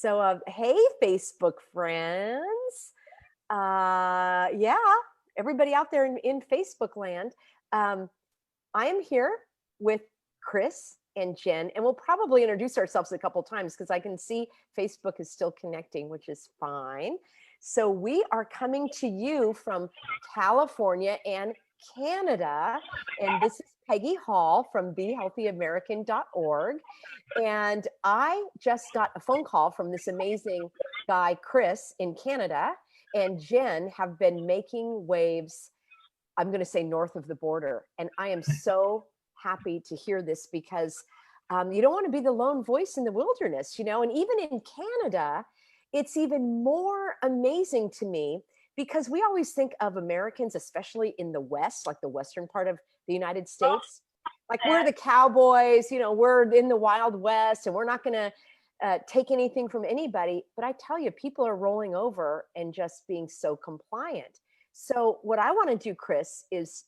Hey, Facebook friends. Yeah, everybody out there in Facebook land. I am here with Chris and Jen, and we'll probably introduce ourselves a couple times because I can see Facebook is still connecting, which is fine. So we are coming to you from California and Canada, and this is Peggy Hall from BeHealthyAmerican.org. And I just got a phone call from this amazing guy, Chris, in Canada, and Jen have been making waves, I'm going to say north of the border. And I am so happy to hear this because you don't want to be the lone voice in the wilderness, and even in Canada, it's even more amazing to me because we always think of Americans, especially in the West, like the Western part of the United States, like we're the cowboys, we're in the Wild West and we're not going to take anything from anybody. But I tell you, people are rolling over and just being so compliant. So what I want to do, Chris, is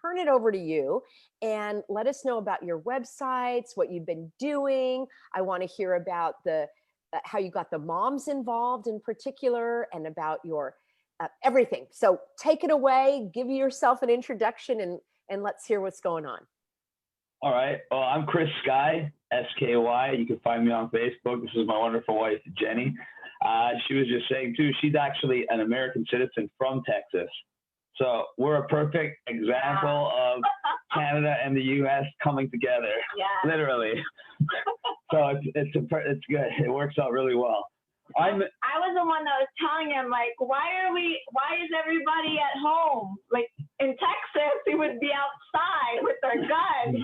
turn it over to you and let us know about your websites, what you've been doing. I want to hear about how you got the moms involved in particular and about your everything. So take it away, give yourself an introduction and let's hear what's going on. All right. Well, I'm Chris Sky, S-K-Y. You can find me on Facebook. This is my wonderful wife, Jenny. She was just saying, too, she's actually an American citizen from Texas. So we're a perfect example of Canada and the U.S. coming together, literally. So it's good. It works out really well. I was the one that was telling him, like, why is everybody at home? Like, in Texas, we would be outside with our guns.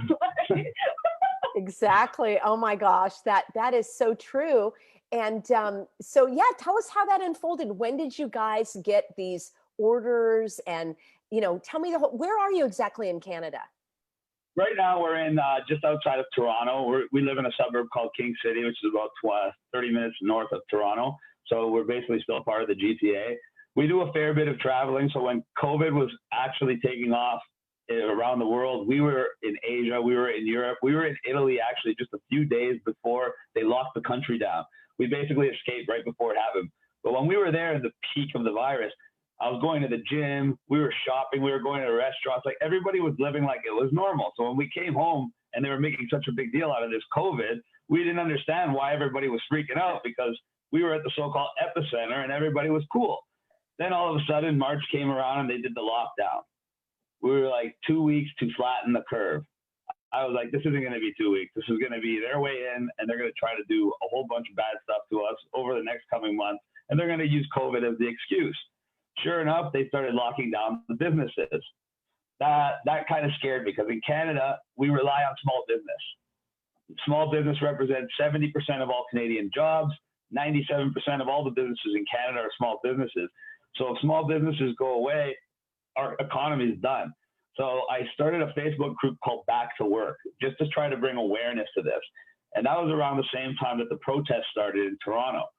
Exactly. Oh my gosh, that is so true. And so tell us how that unfolded. When did you guys get these orders? And tell me where are you exactly in Canada? Right now we're in just outside of Toronto. We live in a suburb called King City, which is about 30 minutes north of Toronto. So we're basically still part of the GTA. We do a fair bit of traveling. So when COVID was actually taking off around the world, we were in Asia, we were in Europe, we were in Italy actually just a few days before they locked the country down. We basically escaped right before it happened. But when we were there at the peak of the virus, I was going to the gym, we were shopping, we were going to restaurants, like everybody was living like it was normal. So when we came home and they were making such a big deal out of this COVID, we didn't understand why everybody was freaking out because we were at the so-called epicenter and everybody was cool. Then all of a sudden March came around and they did the lockdown. We were like 2 weeks to flatten the curve. I was like, this isn't going to be 2 weeks. This is going to be their way in and they're going to try to do a whole bunch of bad stuff to us over the next coming months. And they're going to use COVID as the excuse. Sure enough, they started locking down the businesses. That kind of scared me because in Canada, we rely on small business. Small business represents 70% of all Canadian jobs. 97% of all the businesses in Canada are small businesses. So if small businesses go away, our economy is done. So I started a Facebook group called Backtowork just to try to bring awareness to this. And that was around the same time that the protests started in Toronto.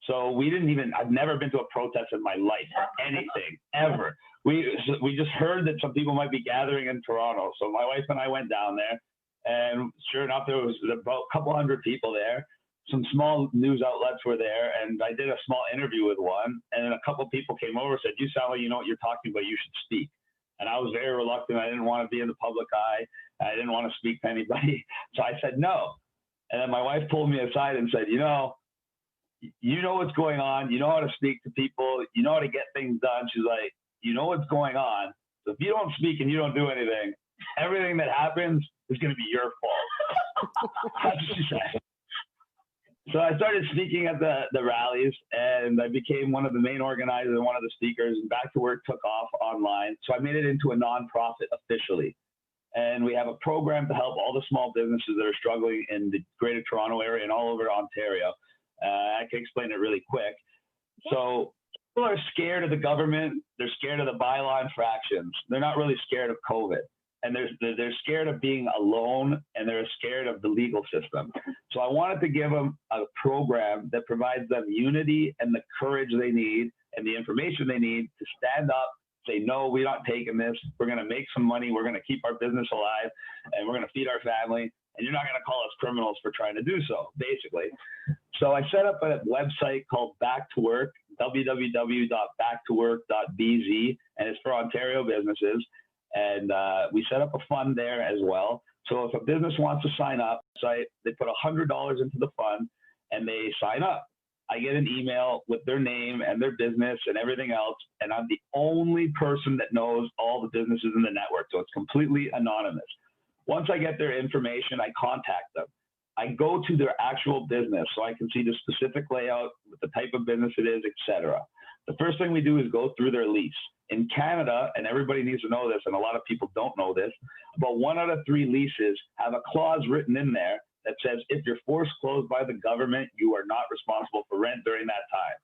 So I've never been to a protest in my life or anything, ever. We just heard that some people might be gathering in Toronto. So my wife and I went down there and sure enough, there was about a couple hundred people there. Some small news outlets were there and I did a small interview with one and then a couple people came over and said, you sound like you know what you're talking about, you should speak. And I was very reluctant. I didn't want to be in the public eye. I didn't want to speak to anybody. So I said no. And then my wife pulled me aside and said, you know what's going on. You know how to speak to people. You know how to get things done. She's like, you know what's going on. So if you don't speak and you don't do anything, everything that happens is going to be your fault. That's what she said. So I started speaking at the rallies and I became one of the main organizers and one of the speakers. And Backtowork took off online. So I made it into a nonprofit officially. And we have a program to help all the small businesses that are struggling in the Greater Toronto area and all over Ontario. I can explain it really quick. So people are scared of the government. They're scared of the bylaw infractions. They're not really scared of COVID. And they're scared of being alone and they're scared of the legal system. So I wanted to give them a program that provides them unity and the courage they need and the information they need to stand up, say, no, we're not taking this. We're going to make some money. We're going to keep our business alive and we're going to feed our family and you're not going to call us criminals for trying to do so, basically. So I set up a website called Backtowork, www.backtowork.bz, and it's for Ontario businesses. And we set up a fund there as well. So if a business wants to sign up, they put $100 into the fund and they sign up. I get an email with their name and their business and everything else, and I'm the only person that knows all the businesses in the network, so it's completely anonymous. Once I get their information, I contact them. I go to their actual business so I can see the specific layout, the type of business it is, etc. The first thing we do is go through their lease. In Canada, and everybody needs to know this, and a lot of people don't know this, about 1 out of 3 leases have a clause written in there that says if you're forced closed by the government, you are not responsible for rent during that time.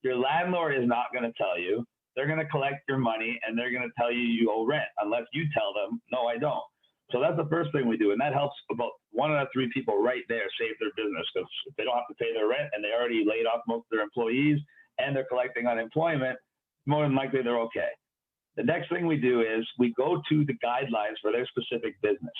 Your landlord is not going to tell you. They're going to collect your money and they're going to tell you you owe rent unless you tell them, no, I don't. So that's the first thing we do. And that helps about 1 out of 3 people right there save their business, because if they don't have to pay their rent and they already laid off most of their employees and they're collecting unemployment, more than likely they're okay. The next thing we do is we go to the guidelines for their specific business.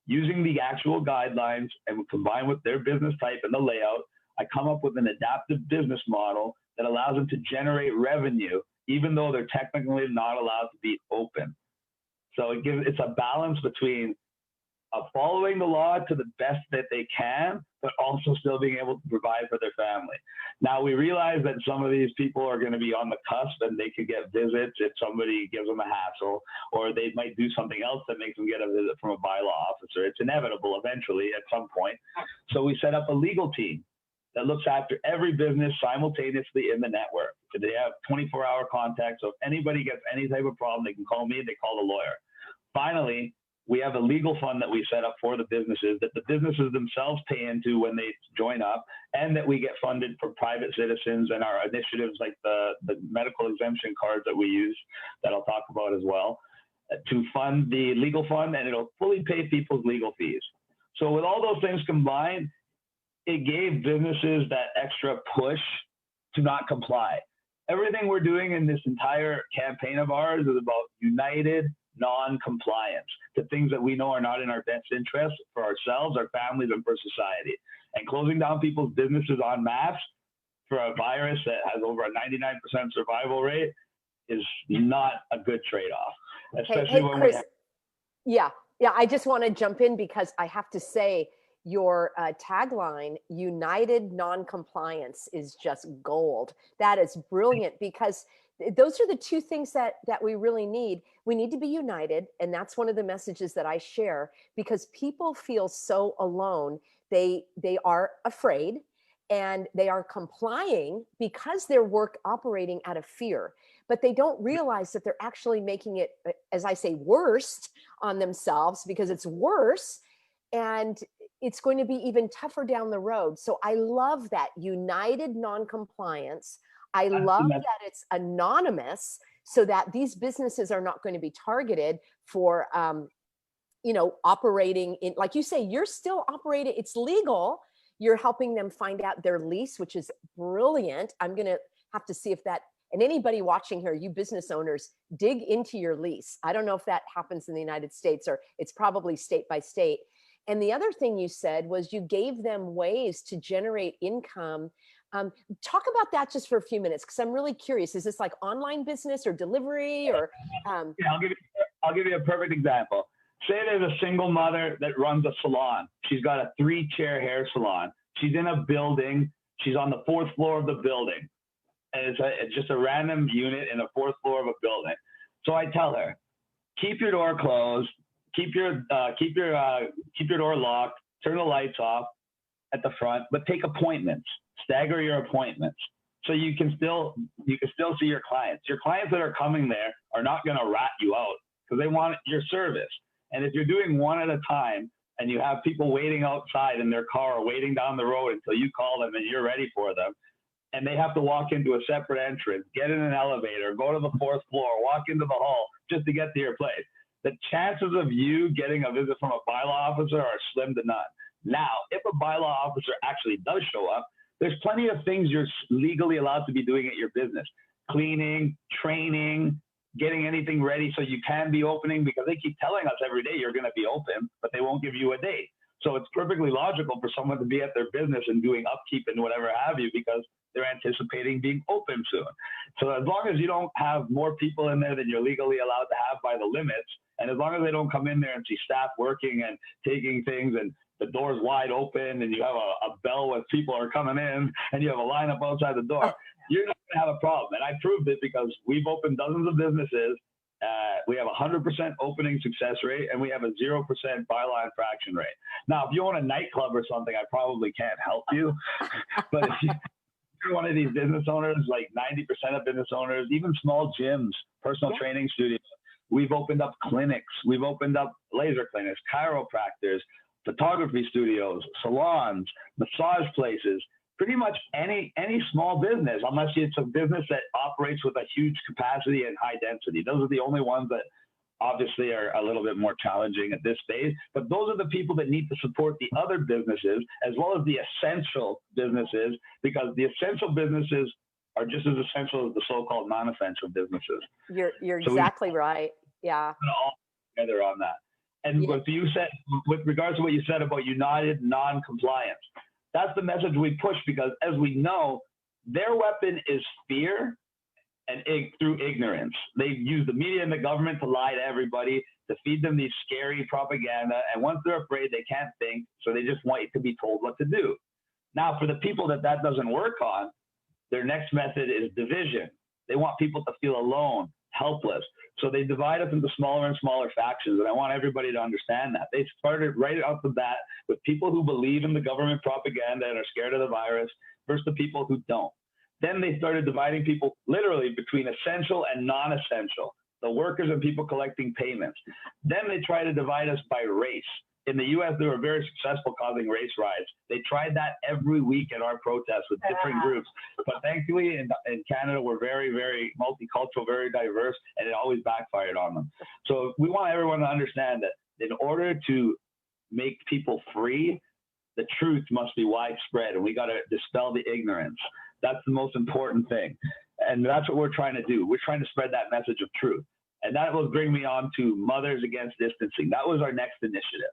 Using the actual guidelines and combined with their business type and the layout, I come up with an adaptive business model that allows them to generate revenue, even though they're technically not allowed to be open. So it's a balance between following the law to the best that they can, but also still being able to provide for their family. Now, we realize that some of these people are going to be on the cusp and they could get visits if somebody gives them a hassle, or they might do something else that makes them get a visit from a bylaw officer. It's inevitable eventually at some point. So we set up a legal team that looks after every business simultaneously in the network. So they have 24-hour contact. So if anybody gets any type of problem, they can call me, they call the lawyer. Finally, we have a legal fund that we set up for the businesses that the businesses themselves pay into when they join up, and that we get funded for private citizens and our initiatives like the medical exemption cards that we use that I'll talk about as well, to fund the legal fund, and it'll fully pay people's legal fees. So with all those things combined, it gave businesses that extra push to not comply. Everything we're doing in this entire campaign of ours is about united non-compliance to things that we know are not in our best interest for ourselves, our families, and for society. And closing down people's businesses en masse for a virus that has over a 99% survival rate is not a good trade-off. Especially when Chris, yeah, I just want to jump in because I have to say your tagline, United Non-Compliance, is just gold. That is brilliant, because those are the two things that we really need. We need to be united. And that's one of the messages that I share, because people feel so alone. They are afraid, and they are complying because their work operating out of fear, but they don't realize that they're actually making it, as I say, worse on themselves, because it's worse. And it's going to be even tougher down the road. So I love that united non-compliance. I love that it's anonymous, so that these businesses are not going to be targeted for, operating in, like you say, you're still operating, it's legal. You're helping them find out their lease, which is brilliant. I'm going to have to see if that, and anybody watching here, you business owners, dig into your lease. I don't know if that happens in the United States, or it's probably state by state. And the other thing you said was you gave them ways to generate income. Talk about that just for a few minutes, because I'm really curious. Is this like online business or delivery, or? Yeah, I'll give you a perfect example. Say there's a single mother that runs a salon. She's got a 3-chair hair salon. She's in a building. She's on the 4th floor of the building. And it's just a random unit in the 4th floor of a building. So I tell her, keep your door closed. Keep your door locked, turn the lights off at the front, but take appointments, stagger your appointments, so you can still see your clients. Your clients that are coming there are not going to rat you out because they want your service. And if you're doing one at a time and you have people waiting outside in their car or waiting down the road until you call them and you're ready for them, and they have to walk into a separate entrance, get in an elevator, go to the 4th floor, walk into the hall just to get to your place, the chances of you getting a visit from a bylaw officer are slim to none. Now, if a bylaw officer actually does show up, there's plenty of things you're legally allowed to be doing at your business. Cleaning, training, getting anything ready so you can be opening, because they keep telling us every day you're going to be open, but they won't give you a date. So it's perfectly logical for someone to be at their business and doing upkeep and whatever have you, because they're anticipating being open soon. So as long as you don't have more people in there than you're legally allowed to have by the limits, and as long as they don't come in there and see staff working and taking things and the door's wide open and you have a bell when people are coming in and you have a lineup outside the door, you're not going to have a problem. And I proved it because we've opened dozens of businesses. We have a 100% opening success rate, and we have a 0% bylaw infraction rate. Now, if you own a nightclub or something, I probably can't help you. But if you're one of these business owners, like 90% of business owners, even small gyms, personal training studios, we've opened up clinics. We've opened up laser clinics, chiropractors, photography studios, salons, massage places. Pretty much any small business, unless it's a business that operates with a huge capacity and high density. Those are the only ones that obviously are a little bit more challenging at this stage. But those are the people that need to support the other businesses as well as the essential businesses, because the essential businesses are just as essential as the so-called non-essential businesses. You're exactly right. Yeah. All together on that. And what you said, with regards to what you said about united non-compliance, that's the message we push, because as we know, their weapon is fear and through ignorance. They use the media and the government to lie to everybody, to feed them these scary propaganda. And once they're afraid, they can't think. So they just want you to be told what to do. Now, for the people that doesn't work on, their next method is division. They want people to feel alone, helpless. So they divide us into smaller and smaller factions. And I want everybody to understand that. They started right off the bat with people who believe in the government propaganda and are scared of the virus versus the people who don't. Then they started dividing people literally between essential and non-essential, the workers and people collecting payments. Then they tried to divide us by race. In the U.S., they were very successful causing race riots. They tried that every week at our protests with different groups. But thankfully, in Canada, we're very, very multicultural, very diverse, and it always backfired on them. So we want everyone to understand that in order to make people free, the truth must be widespread, and we got to dispel the ignorance. That's the most important thing. And that's what we're trying to do. We're trying to spread that message of truth. And that will bring me on to Mothers Against Distancing. That was our next initiative.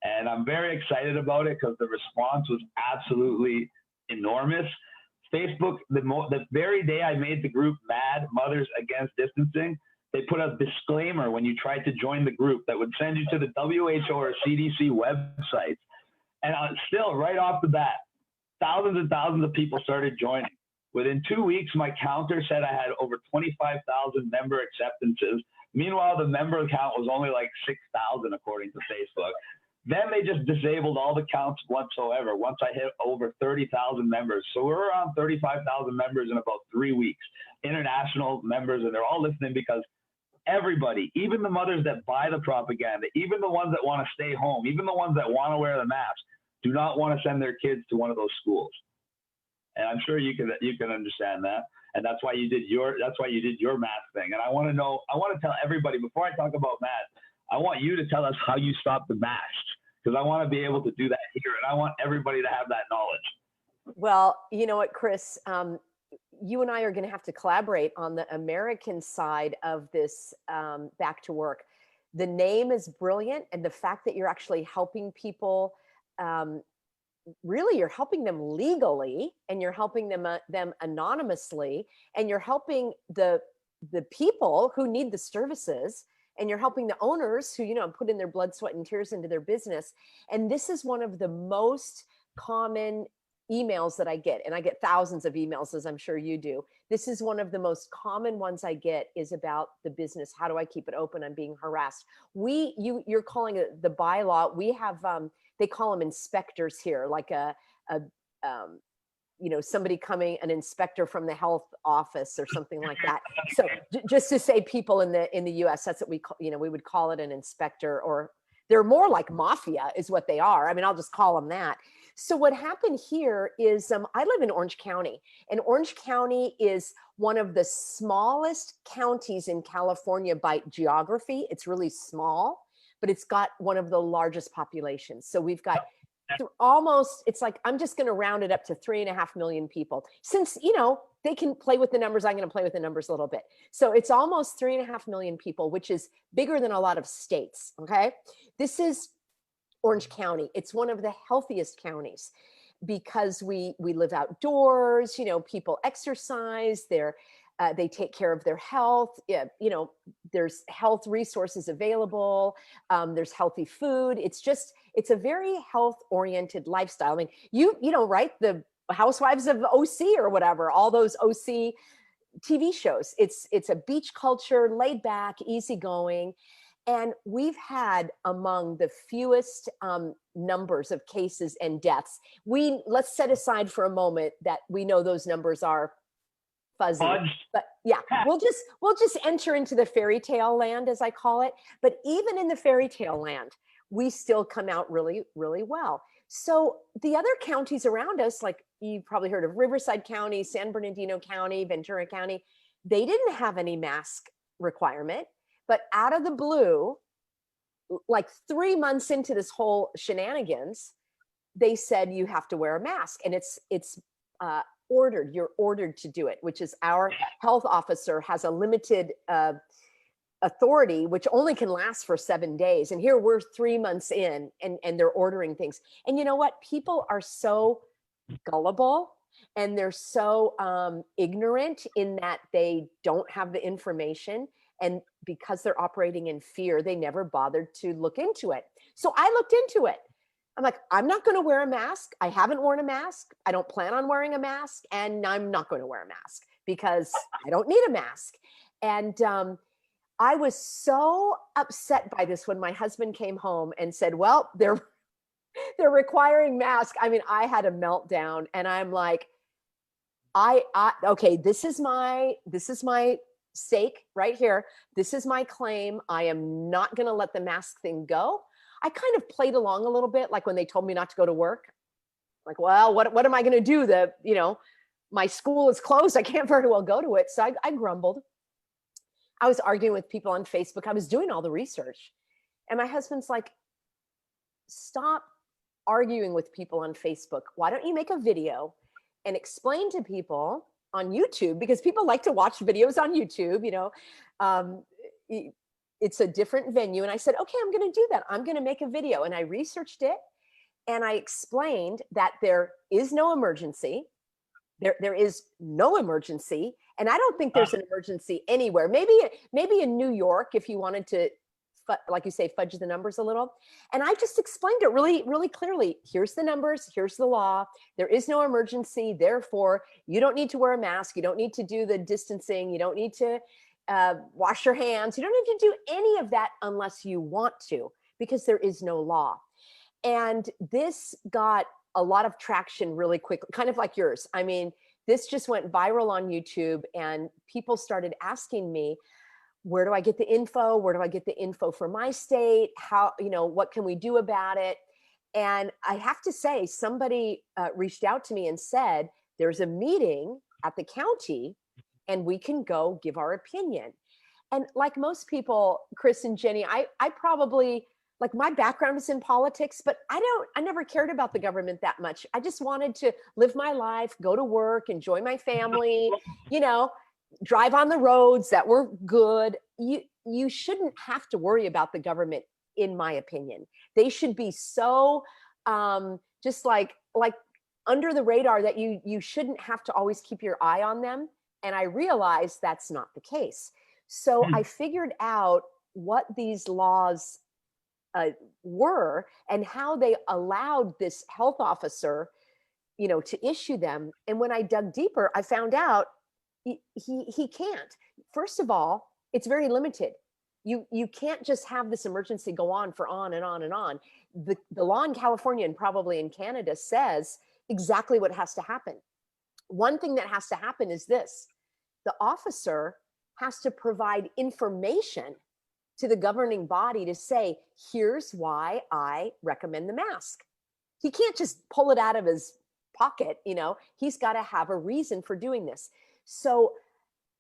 And I'm very excited about it because the response was absolutely enormous. Facebook, the very day I made the group MAD, Mothers Against Distancing, they put a disclaimer when you tried to join the group that would send you to the WHO or CDC websites. And still, right off the bat, thousands and thousands of people started joining. Within 2 weeks, my counter said I had over 25,000 member acceptances. Meanwhile, the member count was only like 6,000 according to Facebook. Then they just disabled all the counts whatsoever once I hit over 30,000 members. So we're around 35,000 members in about 3 weeks, international members, and they're all listening because everybody, even the mothers that buy the propaganda, even the ones that want to stay home, even the ones that want to wear the masks, do not want to send their kids to one of those schools. And I'm sure you can understand that. And that's why you did your mask thing. And I want to tell everybody, before I talk about mask, I want you to tell us how you stopped the masks, because I want to be able to do that here. And I want everybody to have that knowledge. Well, you know what, Chris, you and I are going to have to collaborate on the American side of this Back to Work. The name is brilliant. And the fact that you're actually helping people, really you're helping them legally, and you're helping them anonymously, and you're helping the people who need the services, and you're helping the owners who, put in their blood, sweat, and tears into their business. And this is one of the most common emails that I get, and I get thousands of emails, as I'm sure you do. This is one of the most common ones I get, is about the business. How do I keep it open? I'm being harassed. You're calling it the bylaw. We have, they call them inspectors here, like somebody coming, an inspector from the health office or something like that. So just to say, people in the US, that's what we call, we would call it an inspector, or they're more like mafia is what they are. I mean, I'll just call them that. So what happened here is, I live in Orange County, and Orange County is one of the smallest counties in California by geography. It's really small, but it's got one of the largest populations. So we've got almost, it's like, I'm just going to round it up to 3.5 million people. Since, they can play with the numbers, I'm going to play with the numbers a little bit. So it's almost 3.5 million people, which is bigger than a lot of states. Okay. This is Orange County. It's one of the healthiest counties because we live outdoors, you know, people exercise, they take care of their health. Yeah, you know, there's health resources available. There's healthy food. It's a very health oriented lifestyle. I mean, you know, right? The Housewives of OC or whatever, all those OC TV shows. It's a beach culture, laid back, easygoing. And we've had among the fewest numbers of cases and deaths. Let's set aside for a moment that we know those numbers are fuzzy, but yeah, we'll just enter into the fairy tale land, as I call it. But even in the fairy tale land, we still come out really, really well. So the other counties around us, like you've probably heard of Riverside County, San Bernardino County, Ventura County, they didn't have any mask requirement. But out of the blue, like 3 months into this whole shenanigans, they said you have to wear a mask, and it's ordered. You're ordered to do it, which is our health officer has a limited authority, which only can last for 7 days. And here we're 3 months in, and they're ordering things. And you know what? People are so gullible, and they're so ignorant in that they don't have the information. And because they're operating in fear, they never bothered to look into it. So I looked into it. I'm like, I'm not going to wear a mask. I haven't worn a mask. I don't plan on wearing a mask. And I'm not going to wear a mask because I don't need a mask. And I was so upset by this when my husband came home and said, well, they're requiring masks. I mean, I had a meltdown, and I'm like, okay, this is my stake right here. This is my claim. I am not going to let the mask thing go. I kind of played along a little bit, like when they told me not to go to work. Like, well, what am I going to do? My school is closed. I can't very well go to it. So I grumbled. I was arguing with people on Facebook. I was doing all the research. And my husband's like, stop arguing with people on Facebook. Why don't you make a video and explain to people on YouTube, because people like to watch videos on YouTube, you know, it's a different venue. And I said, okay, I'm going to do that. I'm going to make a video. And I researched it, and I explained that there is no emergency. There is no emergency. And I don't think there's an emergency anywhere. Maybe in New York, if you wanted to, like you say, fudge the numbers a little. And I just explained it really, really clearly. Here's the numbers. Here's the law. There is no emergency. Therefore, you don't need to wear a mask. You don't need to do the distancing. You don't need to wash your hands. You don't need to do any of that unless you want to, because there is no law. And this got a lot of traction really quickly, kind of like yours. I mean, this just went viral on YouTube, and people started asking me, where do I get the info? Where do I get the info for my state? How, you know, what can we do about it? And I have to say, somebody reached out to me and said, there's a meeting at the county and we can go give our opinion. And like most people, Chris and Jenny, I probably, like, my background is in politics, but I never cared about the government that much. I just wanted to live my life, go to work, enjoy my family, you know, drive on the roads that were good. You shouldn't have to worry about the government, in my opinion. They should be so just like under the radar that you shouldn't have to always keep your eye on them. And I realized that's not the case. So I figured out what these laws were and how they allowed this health officer, you know, to issue them. And when I dug deeper, I found out he can't. First of all, it's very limited. You can't just have this emergency go on for on and on and on. The law in California and probably in Canada says exactly what has to happen. One thing that has to happen is this: the officer has to provide information to the governing body to say, here's why I recommend the mask. He can't just pull it out of his pocket, you know, he's got to have a reason for doing this. So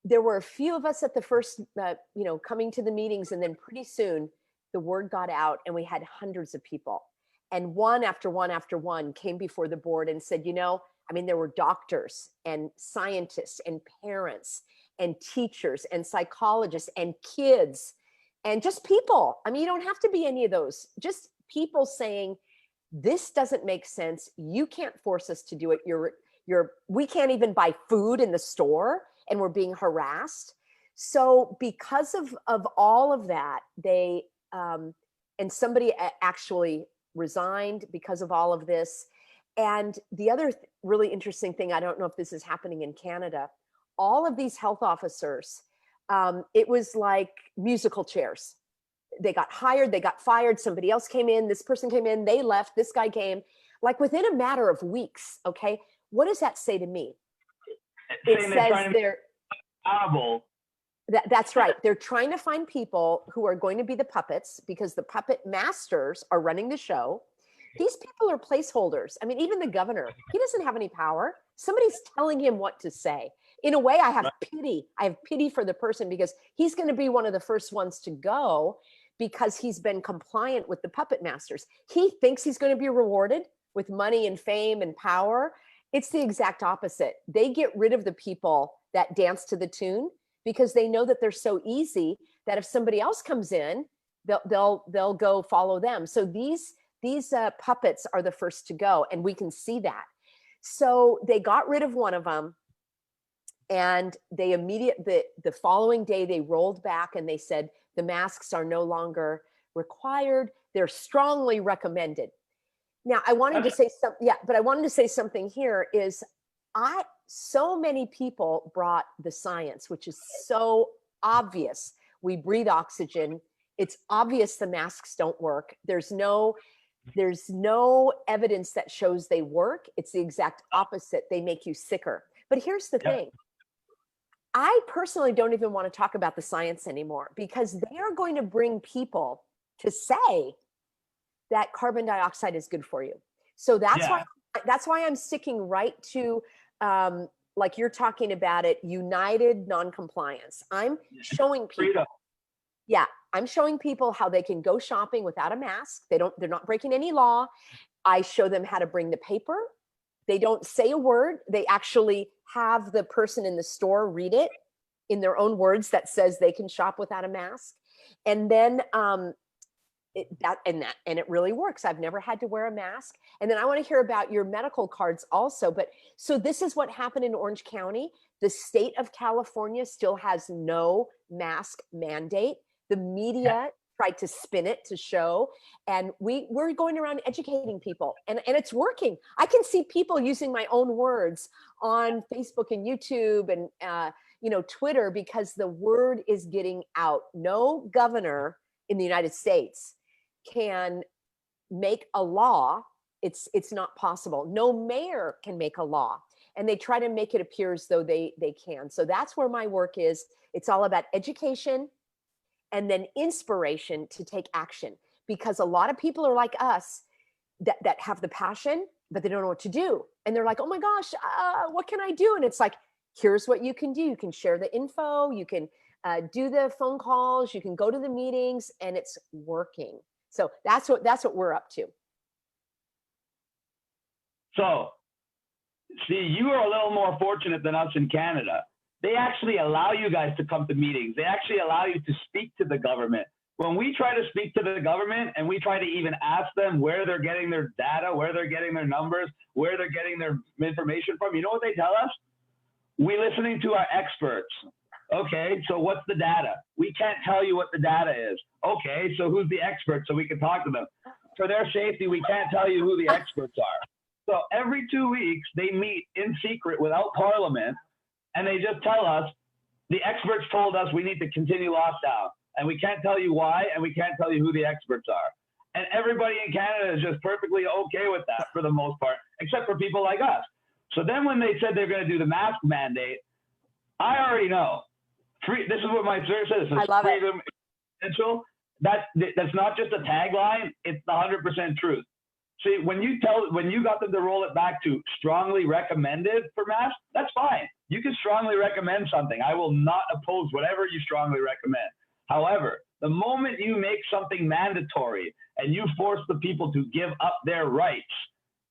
there were a few of us at the first, you know, coming to the meetings, and then pretty soon the word got out and we had hundreds of people. And one after one after one came before the board and said, you know, I mean, there were doctors and scientists and parents and teachers and psychologists and kids and just people. I mean, you don't have to be any of those, just people saying, this doesn't make sense. You can't force us to do it. We can't even buy food in the store, and we're being harassed. So because of all of that, they, and somebody actually resigned because of all of this. And the other really interesting thing, I don't know if this is happening in Canada, all of these health officers, it was like musical chairs. They got hired, they got fired, somebody else came in, this person came in, they left, this guy came, like within a matter of weeks, okay? What does that say to me? It says they're accountable. That's right. They're trying to find people who are going to be the puppets, because the puppet masters are running the show. These people are placeholders. I mean, even the governor, he doesn't have any power. Somebody's telling him what to say. In a way, I have pity. I have pity for the person, because he's going to be one of the first ones to go, because he's been compliant with the puppet masters. He thinks he's going to be rewarded with money and fame and power. It's the exact opposite. They get rid of the people that dance to the tune, because they know that they're so easy that if somebody else comes in, they'll go follow them. So these puppets are the first to go, and we can see that. So they got rid of one of them, and they the following day they rolled back and they said the masks are no longer required. They're strongly recommended. Now I wanted to say something, but I wanted to say something here is so many people brought the science, which is so obvious. We breathe oxygen. It's obvious the masks don't work. There's no evidence that shows they work. It's the exact opposite. They make you sicker. But here's the thing. I personally don't even want to talk about the science anymore, because they are going to bring people to say that carbon dioxide is good for you. So that's why I'm sticking right to, like you're talking about it, united non-compliance. I'm showing people, I'm showing people how they can go shopping without a mask. They're not breaking any law. I show them how to bring the paper. They don't say a word. They actually have the person in the store read it in their own words that says they can shop without a mask. And then it really works. I've never had to wear a mask. And then I want to hear about your medical cards also. But so this is what happened in Orange County. The state of California still has no mask mandate. The media tried to spin it to show, and we're going around educating people, and it's working. I can see people using my own words on Facebook and YouTube and Twitter, because the word is getting out. No governor in the United States can make a law. It's not possible. No mayor can make a law, and they try to make it appear as though they can. So that's where my work is. It's all about education and then inspiration to take action, because a lot of people are like us that have the passion, but they don't know what to do. And they're like, oh my gosh, what can I do? And it's like, here's what you can do. You can share the info. You can do the phone calls. You can go to the meetings, and it's working. So that's what we're up to. So, see, you are a little more fortunate than us in Canada. They actually allow you guys to come to meetings. They actually allow you to speak to the government. When we try to speak to the government and we try to even ask them where they're getting their data, where they're getting their numbers, where they're getting their information from, you know what they tell us? We're listening to our experts. Okay, so what's the data? We can't tell you what the data is. Okay, so who's the expert so we can talk to them? For their safety, we can't tell you who the experts are. So every 2 weeks, they meet in secret without Parliament, and they just tell us, the experts told us we need to continue lockdown, and we can't tell you why, and we can't tell you who the experts are. And everybody in Canada is just perfectly okay with that for the most part, except for people like us. So then when they said they're going to do the mask mandate, I already know. This is what my search says. I love it. Essential. That's not just a tagline. It's the 100% truth. See, when you got them to roll it back to strongly recommended for masks, that's fine. You can strongly recommend something. I will not oppose whatever you strongly recommend. However, the moment you make something mandatory and you force the people to give up their rights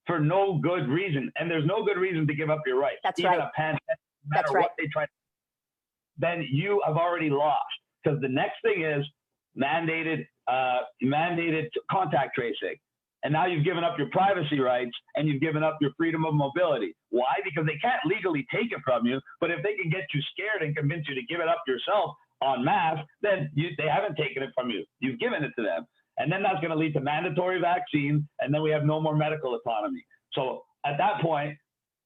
for no good reason, and there's no good reason to give up your rights, that's even right. a pandemic, no matter what they try, then you have already lost. Because the next thing is, mandated contact tracing. And now you've given up your privacy rights and you've given up your freedom of mobility. Why? Because they can't legally take it from you, but if they can get you scared and convince you to give it up yourself en masse, then they haven't taken it from you. You've given it to them. And then that's going to lead to mandatory vaccines, and then we have no more medical autonomy. So at that point,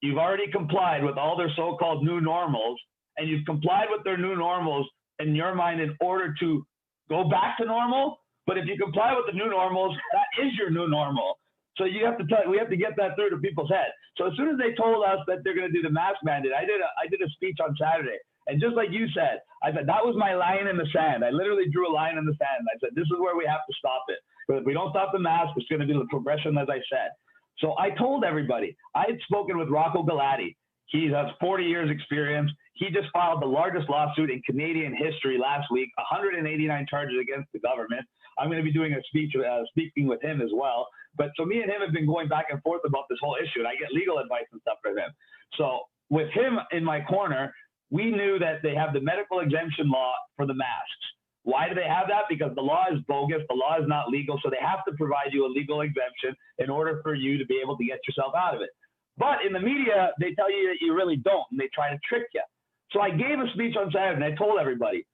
you've already complied with all their so-called new normals, and you've complied with their new normals in your mind in order to go back to normal. But if you comply with the new normals, that is your new normal. So we have to get that through to people's head. So as soon as they told us that they're going to do the mask mandate, I did a speech on Saturday. And just like you said, I said, that was my line in the sand. I literally drew a line in the sand. I said, this is where we have to stop it. But if we don't stop the mask, it's going to be the progression, as I said. So I told everybody, I had spoken with Rocco Galati. He has 40 years experience. He just filed the largest lawsuit in Canadian history last week, 189 charges against the government. I'm going to be doing a speech, speaking with him as well. But so me and him have been going back and forth about this whole issue, and I get legal advice and stuff from him. So with him in my corner, we knew that they have the medical exemption law for the masks. Why do they have that? Because the law is bogus. The law is not legal. So they have to provide you a legal exemption in order for you to be able to get yourself out of it. But in the media, they tell you that you really don't, and they try to trick you. So I gave a speech on Saturday, and I told everybody,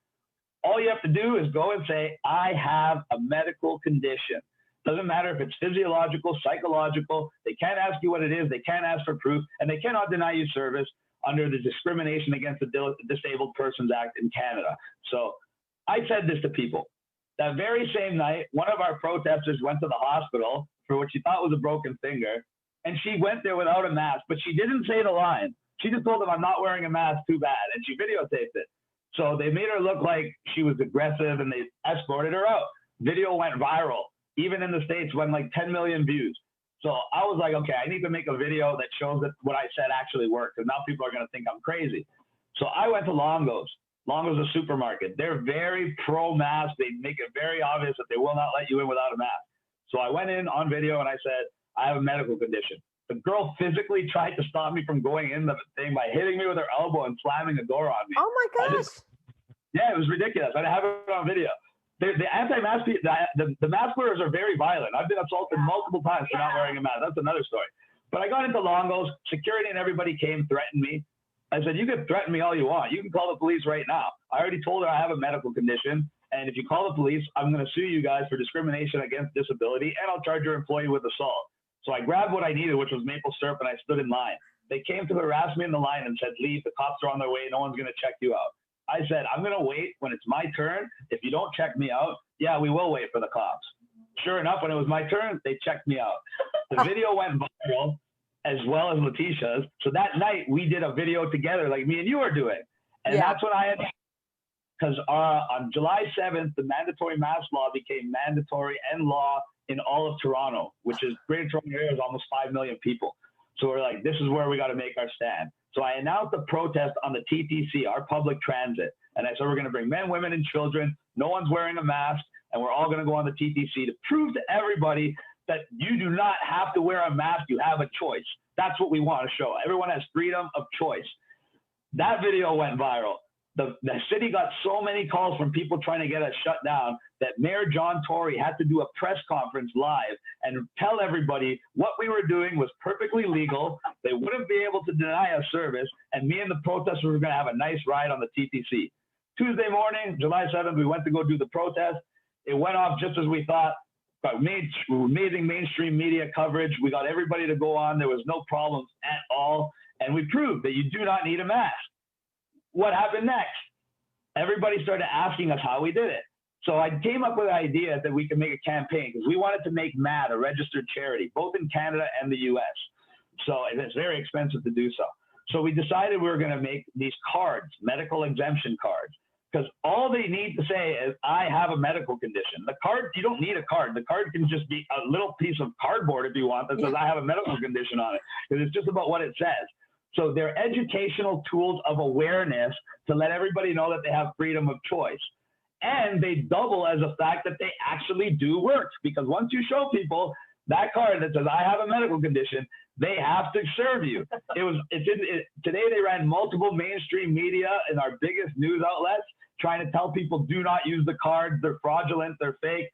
all you have to do is go and say, I have a medical condition. Doesn't matter if it's physiological, psychological. They can't ask you what it is. They can't ask for proof, and they cannot deny you service under the Discrimination Against the Disabled Persons Act in Canada. So I said this to people. That very same night, one of our protesters went to the hospital for what she thought was a broken finger, and she went there without a mask, but she didn't say the line. She just told them, I'm not wearing a mask, too bad, and she videotaped it. So they made her look like she was aggressive, and they escorted her out. Video went viral. Even in the States, went like 10 million views. So I was like, okay, I need to make a video that shows that what I said actually worked, because now people are going to think I'm crazy. So I went to Longo's. Longo's a supermarket. They're very pro-mask. They make it very obvious that they will not let you in without a mask. So I went in on video and I said, I have a medical condition. The girl physically tried to stop me from going in the thing by hitting me with her elbow and slamming the door on me. Oh my gosh. Yeah, it was ridiculous. I have it on video. The anti-mask, the mask wearers are very violent. I've been assaulted multiple times for not wearing a mask. That's another story. But I got into Longo's, security and everybody came, threatened me. I said, you can threaten me all you want. You can call the police right now. I already told her I have a medical condition. And if you call the police, I'm going to sue you guys for discrimination against disability, and I'll charge your employee with assault. So I grabbed what I needed, which was maple syrup, and I stood in line. They came to harass me in the line and said, leave, the cops are on their way. No one's going to check you out. I said, I'm going to wait when it's my turn. If you don't check me out, yeah, we will wait for the cops. Sure enough, when it was my turn, they checked me out. The video went viral, as well as Letitia's. So that night, we did a video together like me and you are doing. And that's when I had, because on July 7th, the mandatory mask law became mandatory and law in all of Toronto, which is Greater Toronto area is almost 5 million people. So we're like, this is where we got to make our stand. So I announced a protest on the TTC, our public transit. And I said, we're going to bring men, women, and children. No one's wearing a mask. And we're all going to go on the TTC to prove to everybody that you do not have to wear a mask. You have a choice. That's what we want to show. Everyone has freedom of choice. That video went viral. The city got so many calls from people trying to get us shut down that Mayor John Tory had to do a press conference live and tell everybody what we were doing was perfectly legal. They wouldn't be able to deny us service. And me and the protesters were going to have a nice ride on the TTC. Tuesday morning, July 7th, we went to go do the protest. It went off just as we thought. Got amazing mainstream media coverage. We got everybody to go on. There was no problems at all. And we proved that you do not need a mask. What happened next? Everybody started asking us how we did it. So I came up with an idea that we could make a campaign because we wanted to make MAD a registered charity, both in Canada and the US. So it's very expensive to do so. So we decided we were going to make these cards, medical exemption cards, because all they need to say is, I have a medical condition. The card, you don't need a card. The card can just be a little piece of cardboard if you want that says, I have a medical condition on it, because it's just about what it says. So they're educational tools of awareness to let everybody know that they have freedom of choice. And they double as a fact that they actually do work, because once you show people that card that says, I have a medical condition, they have to serve you. Today they ran multiple mainstream media and our biggest news outlets trying to tell people do not use the cards. They're fraudulent. They're fake.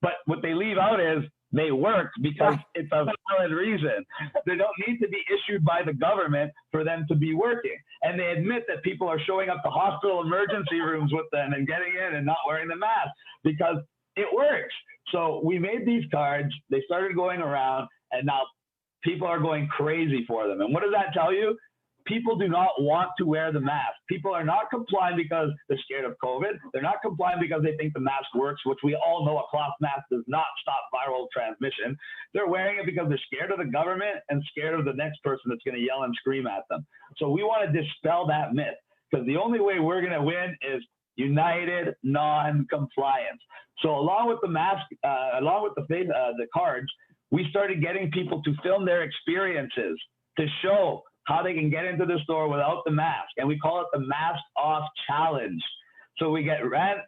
But what they leave out is they work because it's a valid reason. They don't need to be issued by the government for them to be working. And they admit that people are showing up to hospital emergency rooms with them and getting in and not wearing the mask because it works. So we made these cards. They started going around, and now people are going crazy for them. And what does that tell you? People do not want to wear the mask. People are not complying because they're scared of COVID. They're not complying because they think the mask works, which we all know a cloth mask does not stop viral transmission. They're wearing it because they're scared of the government and scared of the next person that's going to yell and scream at them. So we want to dispel that myth, because the only way we're going to win is united non-compliance. So along with the mask, along with the cards, we started getting people to film their experiences to show how they can get into the store without the mask. And we call it the Mask Off Challenge. So we get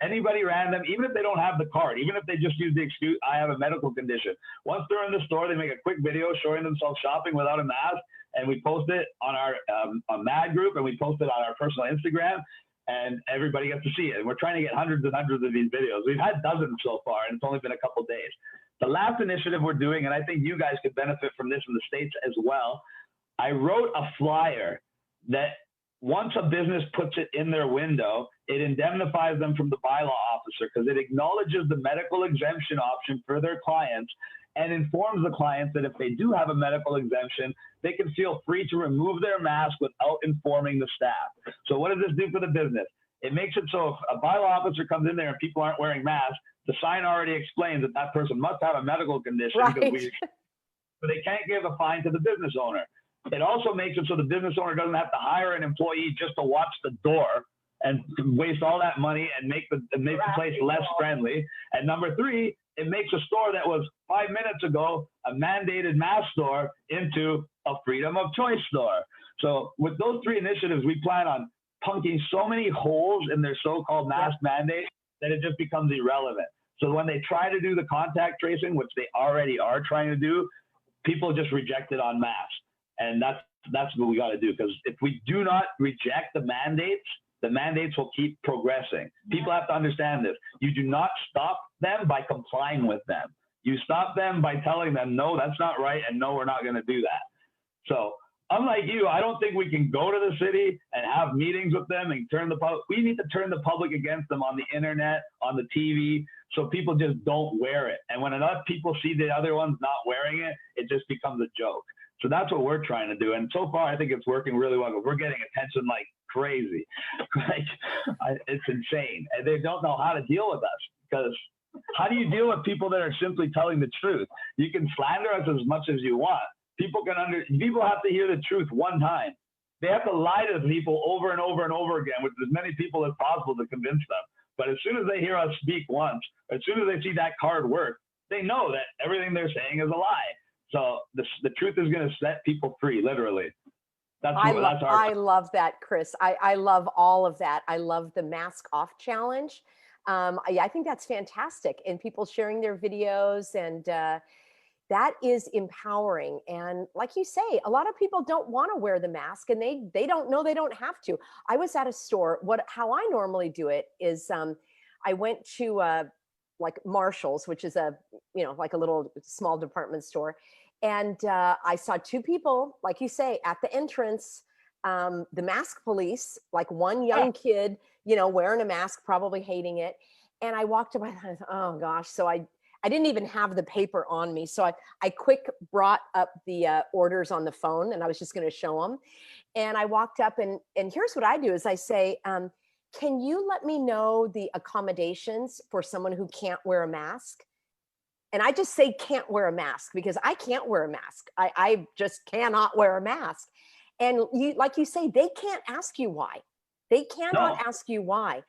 anybody random, even if they don't have the card, even if they just use the excuse, I have a medical condition. Once they're in the store, they make a quick video showing themselves shopping without a mask, and we post it on our MAD group, and we post it on our personal Instagram, and everybody gets to see it. And we're trying to get hundreds and hundreds of these videos. We've had dozens so far, and it's only been a couple days. The last initiative we're doing, and I think you guys could benefit from this in the States as well, I wrote a flyer that once a business puts it in their window, it indemnifies them from the bylaw officer because it acknowledges the medical exemption option for their clients and informs the clients that if they do have a medical exemption, they can feel free to remove their mask without informing the staff. So what does this do for the business? It makes it so if a bylaw officer comes in there and people aren't wearing masks, the sign already explains that that person must have a medical condition, Right. but they can't give a fine to the business owner. It also makes it so the business owner doesn't have to hire an employee just to watch the door and waste all that money and make the place less friendly. And number three, it makes a store that was 5 minutes ago a mandated mask store into a freedom of choice store. So with those three initiatives, we plan on punking so many holes in their so-called mask mandate that it just becomes irrelevant. So when they try to do the contact tracing, which they already are trying to do, people just reject it en masse. And that's what we got to do, because if we do not reject the mandates will keep progressing. People have to understand this. You do not stop them by complying with them. You stop them by telling them, no, that's not right, and no, we're not going to do that. So unlike you, I don't think we can go to the city and have meetings with them and we need to turn the public against them on the internet, on the TV, so people just don't wear it. And when enough people see the other ones not wearing it, it just becomes a joke. So that's what we're trying to do. And so far, I think it's working really well. We're getting attention like crazy. It's insane. And they don't know how to deal with us, because how do you deal with people that are simply telling the truth? You can slander us as much as you want. People have to hear the truth one time. They have to lie to people over and over and over again with as many people as possible to convince them. But as soon as they hear us speak once, as soon as they see that card work, they know that everything they're saying is a lie. So the truth is going to set people free, literally. I love that, Chris. I love all of that. I love the Mask Off Challenge. I think that's fantastic. And people sharing their videos, and that is empowering. And like you say, a lot of people don't want to wear the mask, and they don't know they don't have to. I was at a store. How I normally do it is I went to like Marshall's, which is like a little small department store. And I saw two people, like you say, at the entrance, the mask police, like one young kid, wearing a mask, probably hating it. And I walked up, I thought, oh gosh. So I didn't even have the paper on me. So I quick brought up the orders on the phone, and I was just going to show them. And I walked up, and here's what I do is I say, can you let me know the accommodations for someone who can't wear a mask? And I just say can't wear a mask because I can't wear a mask. I just cannot wear a mask. And like you say, they can't ask you why. They cannot ask you why.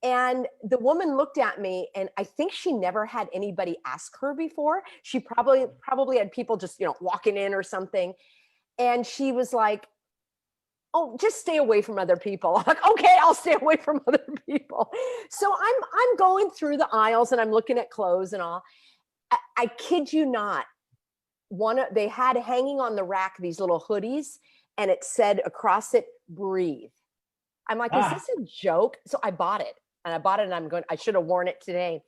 And the woman looked at me, and I think she never had anybody ask her before. She probably had people just, walking in or something. And she was like, oh, just stay away from other people. I'm like, okay, I'll stay away from other people. So I'm going through the aisles, and I'm looking at clothes and all. I kid you not, they had hanging on the rack these little hoodies, and it said across it, breathe. I'm like, is this a joke? So I bought it. and I bought it and I should have worn it today.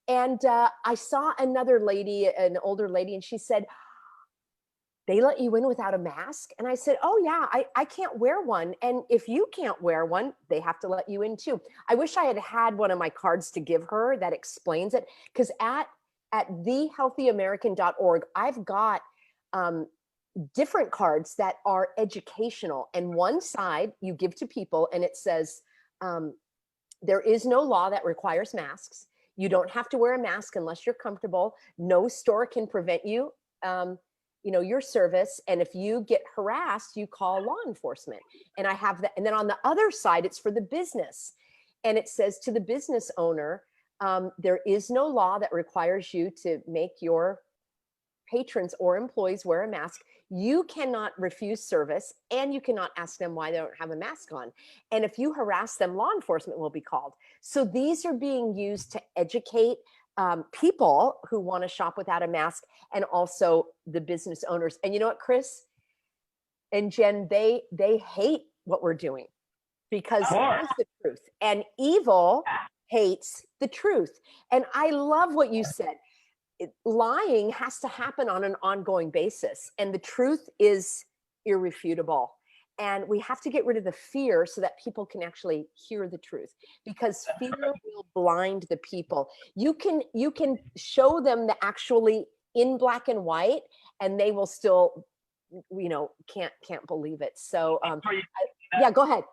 And I saw another lady, an older lady, and she said, they let you in without a mask? And I said, oh yeah, I can't wear one. And if you can't wear one, they have to let you in too. I wish I had one of my cards to give her that explains it. Because at thehealthyamerican.org, I've got different cards that are educational. And one side you give to people and it says, there is no law that requires masks. You don't have to wear a mask unless you're comfortable. No store can prevent you. Your service. And if you get harassed, you call law enforcement. And I have that. And then on the other side, it's for the business. And it says to the business owner, there is no law that requires you to make your patrons or employees wear a mask. You cannot refuse service and you cannot ask them why they don't have a mask on. And if you harass them, law enforcement will be called. So these are being used to educate people who want to shop without a mask, and also the business owners. And you know what, Chris and Jen, they hate what we're doing because it's the truth, and evil hates the truth. And I love what you said. Lying has to happen on an ongoing basis, and the truth is irrefutable. And we have to get rid of the fear so that people can actually hear the truth, because fear will blind the people. You can show them the actually in black and white, and they will still, can't believe it. So yeah, go ahead.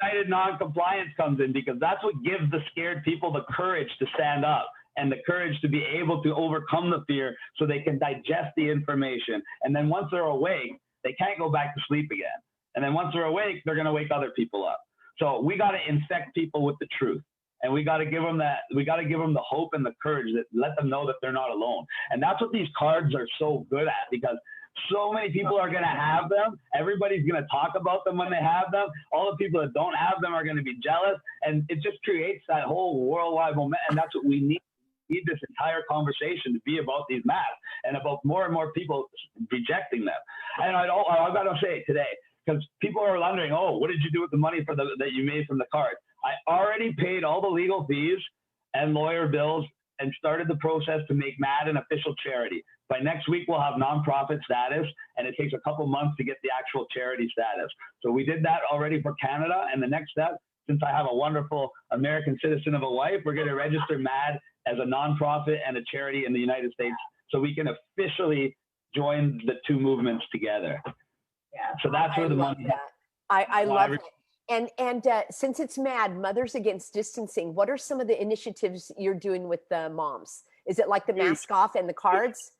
United non-compliance comes in, because that's what gives the scared people the courage to stand up and the courage to be able to overcome the fear so they can digest the information. And then once they're awake, they can't go back to sleep again. And then once they're awake, they're going to wake other people up. So we got to infect people with the truth. And we got to give them the hope and the courage that let them know that they're not alone. And that's what these cards are so good at, because so many people are going to have them. Everybody's going to talk about them when they have them. All the people that don't have them are going to be jealous. And it just creates that whole worldwide momentum. And that's what we need. We need this entire conversation to be about these masks and about more and more people rejecting them. And I've got to say it today, because people are wondering, oh, what did you do with the money that you made from the card? I already paid all the legal fees and lawyer bills and started the process to make MAD an official charity. By next week, we'll have nonprofit status, and it takes a couple months to get the actual charity status. So we did that already for Canada. And the next step, since I have a wonderful American citizen of a wife, we're going to register MAD as a nonprofit and a charity in the United States, so we can officially join the two movements together. Yeah, so that's where the money. I love it. And since it's MAD, Mothers Against Distancing, what are some of the initiatives you're doing with the moms? Is it like the mask off and the cards?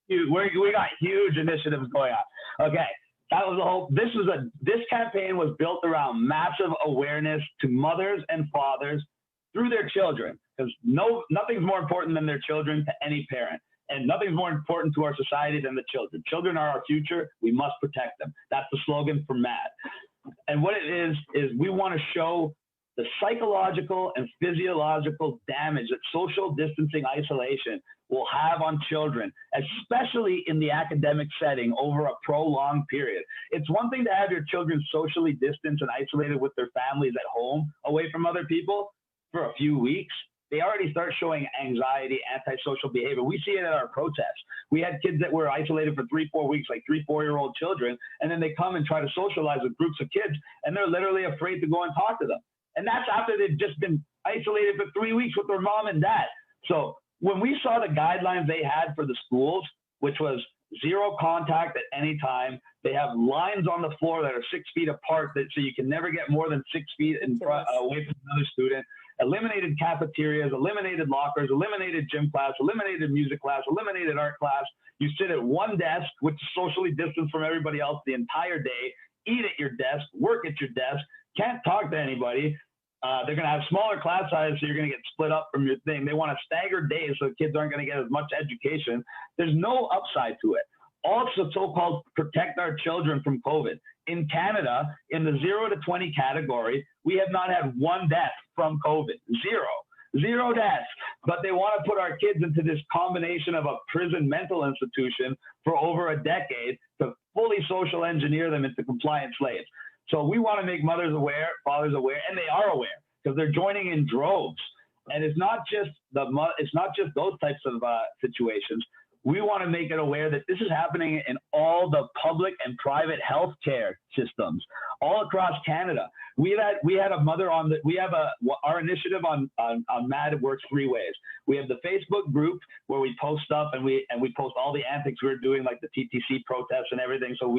We got huge initiatives going on. Okay, that was the whole. This campaign was built around massive awareness to mothers and fathers through their children, because nothing's more important than their children to any parent. And nothing's more important to our society than the children. Children are our future. We must protect them. That's the slogan for MAD. And what it is we want to show the psychological and physiological damage that social distancing isolation will have on children, especially in the academic setting over a prolonged period. It's one thing to have your children socially distanced and isolated with their families at home, away from other people, for a few weeks. They already start showing anxiety, antisocial behavior. We see it at our protests. We had kids that were isolated for 3-4 weeks, like 3-4-year-old children, and then they come and try to socialize with groups of kids, and they're literally afraid to go and talk to them. And that's after they've just been isolated for 3 weeks with their mom and dad. So when we saw the guidelines they had for the schools, which was 0 contact at any time, they have lines on the floor that are 6 feet apart, so you can never get more than 6 feet in front, away from another student. Eliminated cafeterias, eliminated lockers, eliminated gym class, eliminated music class, eliminated art class. You sit at one desk, which is socially distanced from everybody else the entire day, eat at your desk, work at your desk, can't talk to anybody. They're going to have smaller class sizes, so you're going to get split up from your thing. They want a staggered day so kids aren't going to get as much education. There's no upside to it. Also, so-called protect our children from COVID. In Canada, in the 0 to 20 category, we have not had one death from COVID. Zero deaths. But they want to put our kids into this combination of a prison mental institution for over a decade to fully social engineer them into compliant slaves. So we want to make mothers aware, fathers aware, and they are aware. because they're joining in droves. And it's not just those types of situations. We want to make it aware that this is happening in all the public and private healthcare systems all across Canada. We had a mother on our initiative on MAD works 3 ways. We have the Facebook group where we post stuff and we post all the antics we're doing, like the TTC protests and everything. So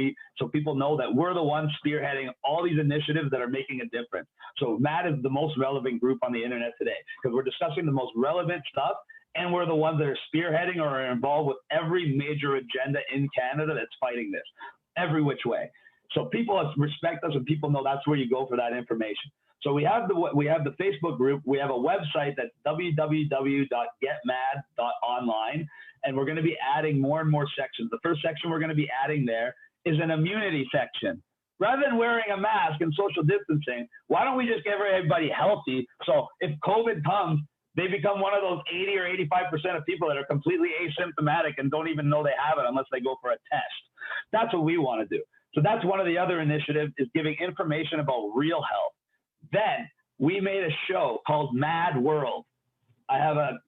people know that we're the ones spearheading all these initiatives that are making a difference. So MAD is the most relevant group on the internet today because we're discussing the most relevant stuff. And we're the ones that are spearheading or are involved with every major agenda in Canada that's fighting this, every which way. So people respect us and people know that's where you go for that information. So we have the Facebook group. We have a website that's www.getmad.online, and we're going to be adding more and more sections. The first section we're going to be adding there is an immunity section. Rather than wearing a mask and social distancing, why don't we just get everybody healthy? So if COVID comes, they become one of those 80 or 85% of people that are completely asymptomatic and don't even know they have it unless they go for a test. That's what we want to do. So that's one of the other initiatives, is giving information about real health. Then we made a show called Mad World. I have a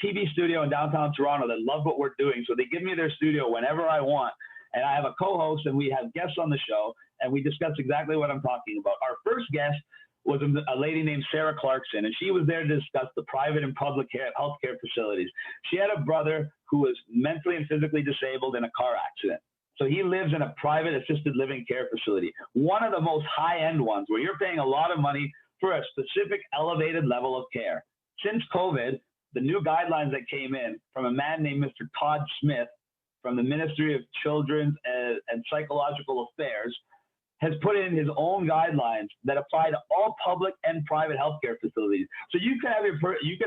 TV studio in downtown Toronto that love what we're doing. So they give me their studio whenever I want. And I have a co-host and we have guests on the show and we discuss exactly what I'm talking about. Our first guest was a lady named Sarah Clarkson, and she was there to discuss the private and public healthcare facilities. She had a brother who was mentally and physically disabled in a car accident. So he lives in a private assisted living care facility, one of the most high-end ones where you're paying a lot of money for a specific elevated level of care. Since COVID, the new guidelines that came in from a man named Mr. Todd Smith from the Ministry of Children's and Psychological Affairs has put in his own guidelines that apply to all public and private healthcare facilities. So you could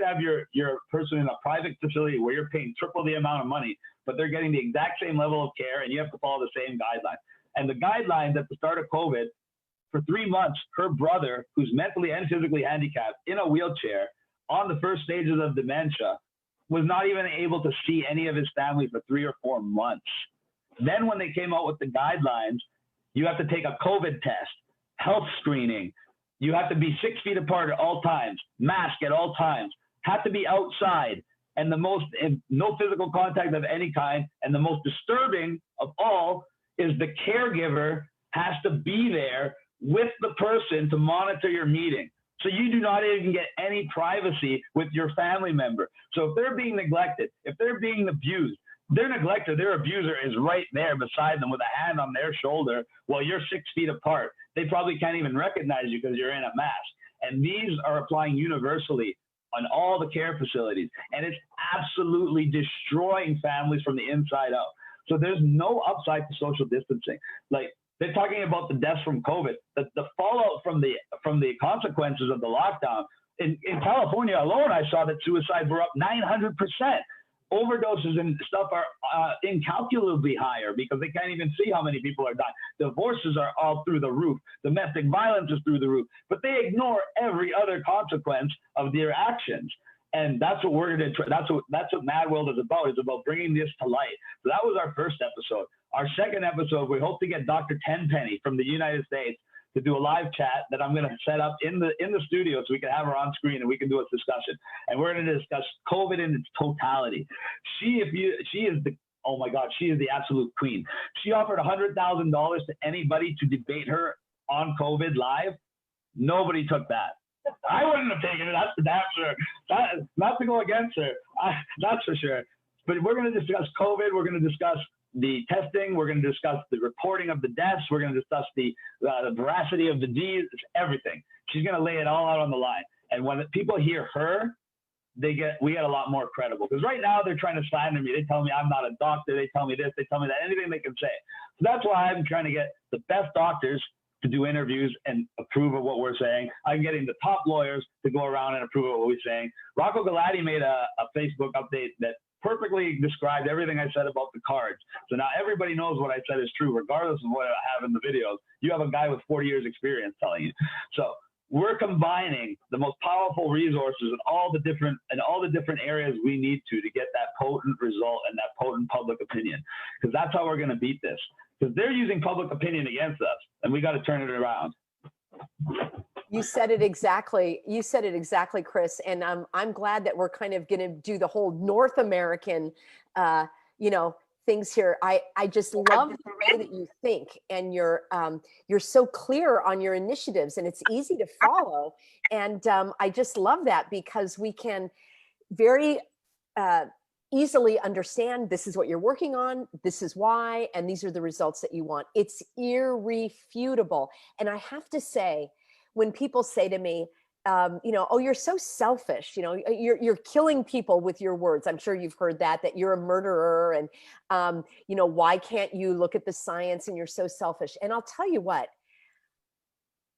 have your person in a private facility where you're paying triple the amount of money, but they're getting the exact same level of care and you have to follow the same guidelines. And the guidelines at the start of COVID, for 3 months, her brother, who's mentally and physically handicapped in a wheelchair on the first stages of dementia, was not even able to see any of his family for 3 or 4 months. Then when they came out with the guidelines, you have to take a COVID test, health screening. You have to be 6 feet apart at all times, mask at all times, have to be outside, and no physical contact of any kind. And the most disturbing of all is the caregiver has to be there with the person to monitor your meeting. So you do not even get any privacy with your family member. So if they're being neglected, if they're being abused, their neglector, their abuser is right there beside them with a hand on their shoulder while you're 6 feet apart. They probably can't even recognize you because you're in a mask. And these are applying universally on all the care facilities. And it's absolutely destroying families from the inside out. So there's no upside to social distancing. Like, they're talking about the deaths from COVID, the fallout from the consequences of the lockdown. In California alone, I saw that suicides were up 900%. Overdoses and stuff are incalculably higher because they can't even see how many people are dying. Divorces are all through the roof. Domestic violence is through the roof. But they ignore every other consequence of their actions. And that's what we're going to. That's what Mad World is about. It's about bringing this to light. So that was our first episode. Our second episode, we hope to get Dr. Tenpenny from the United States to do a live chat that I'm going to set up in the studio so we can have her on screen and we can do a discussion. And we're going to discuss COVID in its totality. She is the absolute queen. She offered $100,000 to anybody to debate her on COVID live. Nobody took that. I wouldn't have taken it. That's for damn sure. Not to go against her. That's for sure. But we're going to discuss COVID. We're going to discuss the testing. We're going to discuss the reporting of the deaths. We're going to discuss the veracity of the deeds, everything. She's going to lay it all out on the line. And when people hear her, we get a lot more credible. Because right now they're trying to slander me. They tell me I'm not a doctor. They tell me this. They tell me that. Anything they can say. So that's why I'm trying to get the best doctors to do interviews and approve of what we're saying. I'm getting the top lawyers to go around and approve of what we're saying. Rocco Galati made a Facebook update that perfectly described everything I said about the cards. So now everybody knows what I said is true, regardless of what I have in the videos. You have a guy with 40 years experience telling you. So we're combining the most powerful resources in all the different areas we need to get that potent result and that potent public opinion. Because that's how we're going to beat this. Because they're using public opinion against us, and we got to turn it around. You said it exactly. You said it exactly, Chris. And I'm glad that we're kind of going to do the whole North American, you know, things here. I just love the way that you think, and you're so clear on your initiatives, and it's easy to follow. And I just love that, because we can very easily understand, this is what you're working on, this is why, and these are the results that you want. It's irrefutable. And I have to say, when people say to me, you know, oh, you're so selfish, you know, you're killing people with your words. I'm sure you've heard that you're a murderer, and you know, why can't you look at the science, and you're so selfish. And I'll tell you what,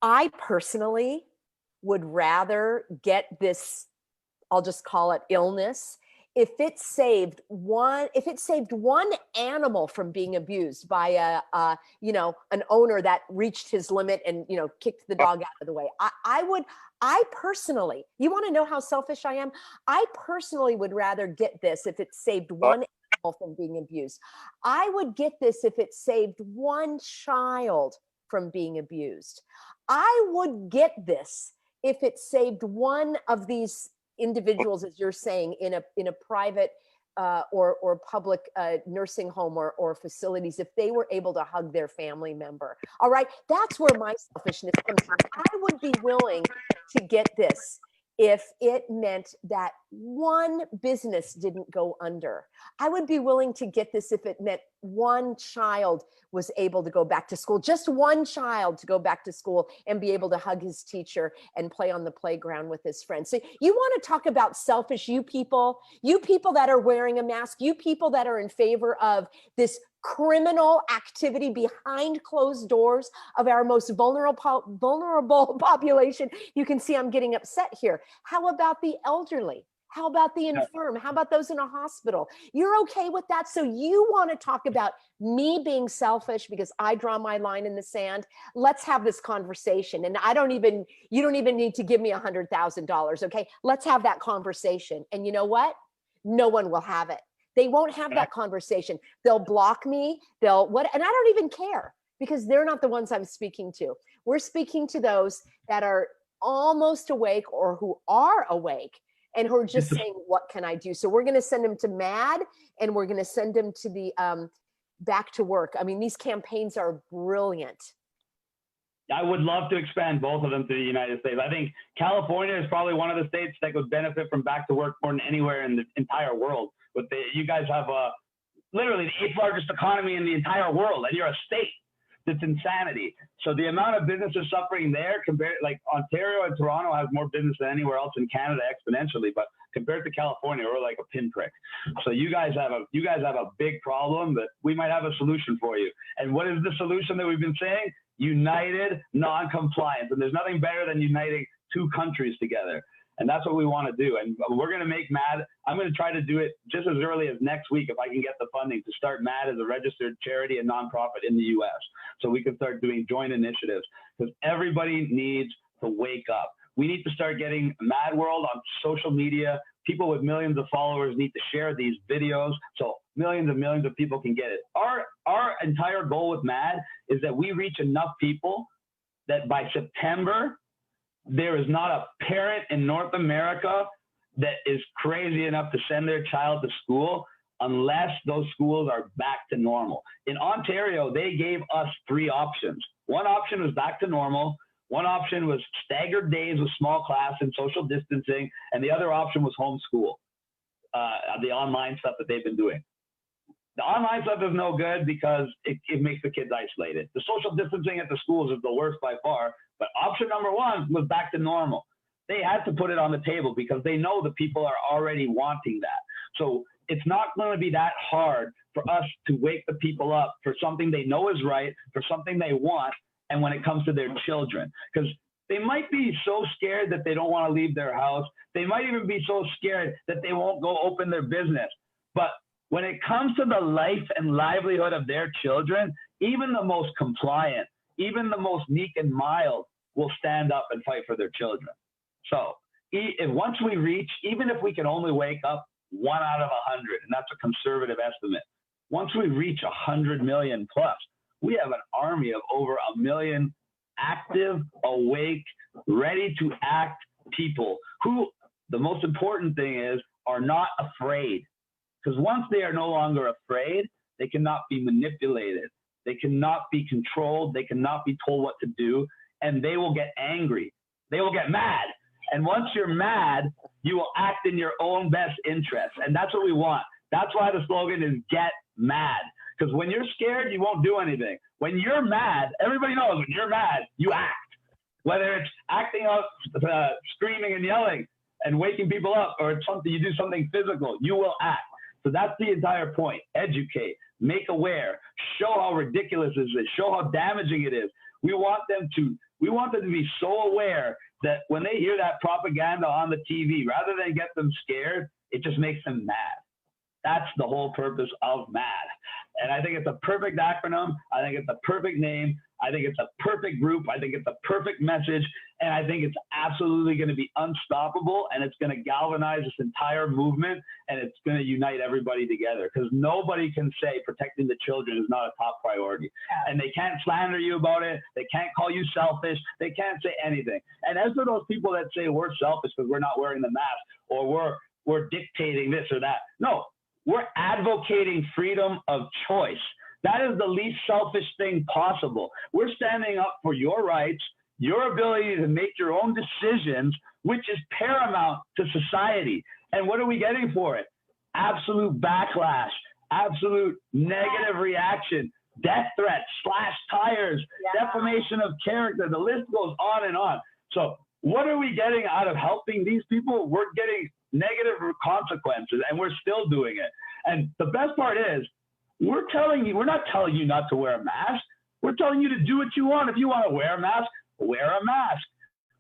I personally would rather get this, I'll just call it illness, if it saved one animal from being abused by you know, an owner that reached his limit and, you know, kicked the dog out of the way. I personally, you want to know how selfish I am? I personally would rather get this if it saved one animal from being abused. I would get this if it saved one child from being abused. I would get this if it saved one of these individuals, as you're saying, in a private or public nursing home or facilities, if they were able to hug their family member. All right, that's where my selfishness comes from. I would be willing to get this if it meant that one business didn't go under. I would be willing to get this if it meant one child was able to go back to school, just one child to go back to school and be able to hug his teacher and play on the playground with his friends. So you want to talk about selfish, you people that are wearing a mask, you people that are in favor of this criminal activity behind closed doors of our most vulnerable population. You can see I'm getting upset here. How about the elderly? How about the infirm? How about those in a hospital? You're okay with that? So you want to talk about me being selfish because I draw my line in the sand? Let's have this conversation. And you don't even need to give me $100,000. Okay. Let's have that conversation. And you know what? No one will have it. They won't have that conversation. They'll block me. And I don't even care, because they're not the ones I'm speaking to. We're speaking to those that are almost awake or who are awake and who are just saying, what can I do? So we're going to send them to MAD, and we're going to send them to the Back to Work. I mean, these campaigns are brilliant. I would love to expand both of them to the United States. I think California is probably one of the states that would benefit from Back to Work more than anywhere in the entire world. But you guys have literally the 8th largest economy in the entire world, and you're a state. That's insanity. So the amount of businesses suffering there, compared, like Ontario and Toronto has more business than anywhere else in Canada exponentially, but compared to California, we're like a pinprick. So you guys have a big problem, but we might have a solution for you. And what is the solution that we've been saying? United non-compliance. And there's nothing better than uniting two countries together. And that's what we want to do. And we're going to make MAD. I'm going to try to do it just as early as next week, if I can get the funding, to start MAD as a registered charity and nonprofit in the U.S. So we can start doing joint initiatives, because everybody needs to wake up. We need to start getting MAD World on social media. People with millions of followers need to share these videos so millions and millions of people can get it. Our entire goal with MAD is that we reach enough people that by September, there is not a parent in North America that is crazy enough to send their child to school unless those schools are back to normal. In Ontario, they gave us 3 options. One option was back to normal. One option was staggered days with small class and social distancing. And the other option was homeschool, the online stuff that they've been doing. The online stuff is no good because it makes the kids isolated. The social distancing at the schools is the worst by far. But option number 1 was back to normal. They had to put it on the table because they know the people are already wanting that. So it's not going to be that hard for us to wake the people up for something they know is right, for something they want, and when it comes to their children. Because they might be so scared that they don't want to leave their house. They might even be so scared that they won't go open their business. But when it comes to the life and livelihood of their children, even the most compliant, even the most meek and mild will stand up and fight for their children. So once we reach, even if we can only wake up 1 out of 100, and that's a conservative estimate, once we reach 100 million plus, we have an army of over 1 million active, awake, ready to act people who, the most important thing is, are not afraid. Because once they are no longer afraid, they cannot be manipulated. They cannot be controlled. They cannot be told what to do. And they will get angry. They will get mad. And once you're mad, you will act in your own best interest. And that's what we want. That's why the slogan is get mad. Because when you're scared, you won't do anything. When you're mad, everybody knows when you're mad, you act. Whether it's acting up, screaming and yelling and waking people up, or it's something, you do something physical, you will act. So that's the entire point. Educate, make aware, show how ridiculous this is, show how damaging it is. We want them to be so aware that when they hear that propaganda on the TV, rather than get them scared, it just makes them mad. That's the whole purpose of MAD. And I think it's a perfect acronym. I think it's a perfect name. I think it's a perfect group. I think it's a perfect message. And I think it's absolutely going to be unstoppable. And it's going to galvanize this entire movement. And it's going to unite everybody together. Because nobody can say protecting the children is not a top priority. And they can't slander you about it. They can't call you selfish. They can't say anything. And as for those people that say we're selfish because we're not wearing the mask, or we're dictating this or that. No. We're advocating freedom of choice. That is the least selfish thing possible. We're standing up for your rights, your ability to make your own decisions, which is paramount to society. And what are we getting for it? Absolute backlash, absolute negative reaction, death threats, slashed tires, defamation of character. The list goes on and on. So what are we getting out of helping these people? We're getting negative consequences, and we're still doing it. And the best part is, we're not telling you not to wear a mask. We're telling you to do what you want. If you want to wear a mask, wear a mask.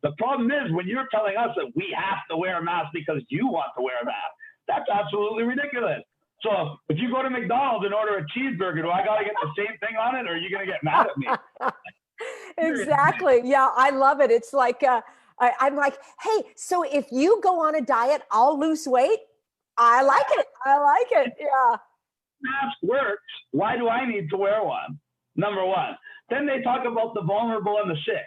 The problem is when you're telling us that we have to wear a mask because you want to wear a mask, that's absolutely ridiculous. So if you go to McDonald's and order a cheeseburger, do I got to get the same thing on it, or are you going to get mad at me? Exactly. Yeah, I love it. It's like, I'm like, hey, so if you go on a diet, I'll lose weight. I like it. I like it. Yeah. Mask works. Why do I need to wear one? Number one. Then they talk about the vulnerable and the sick.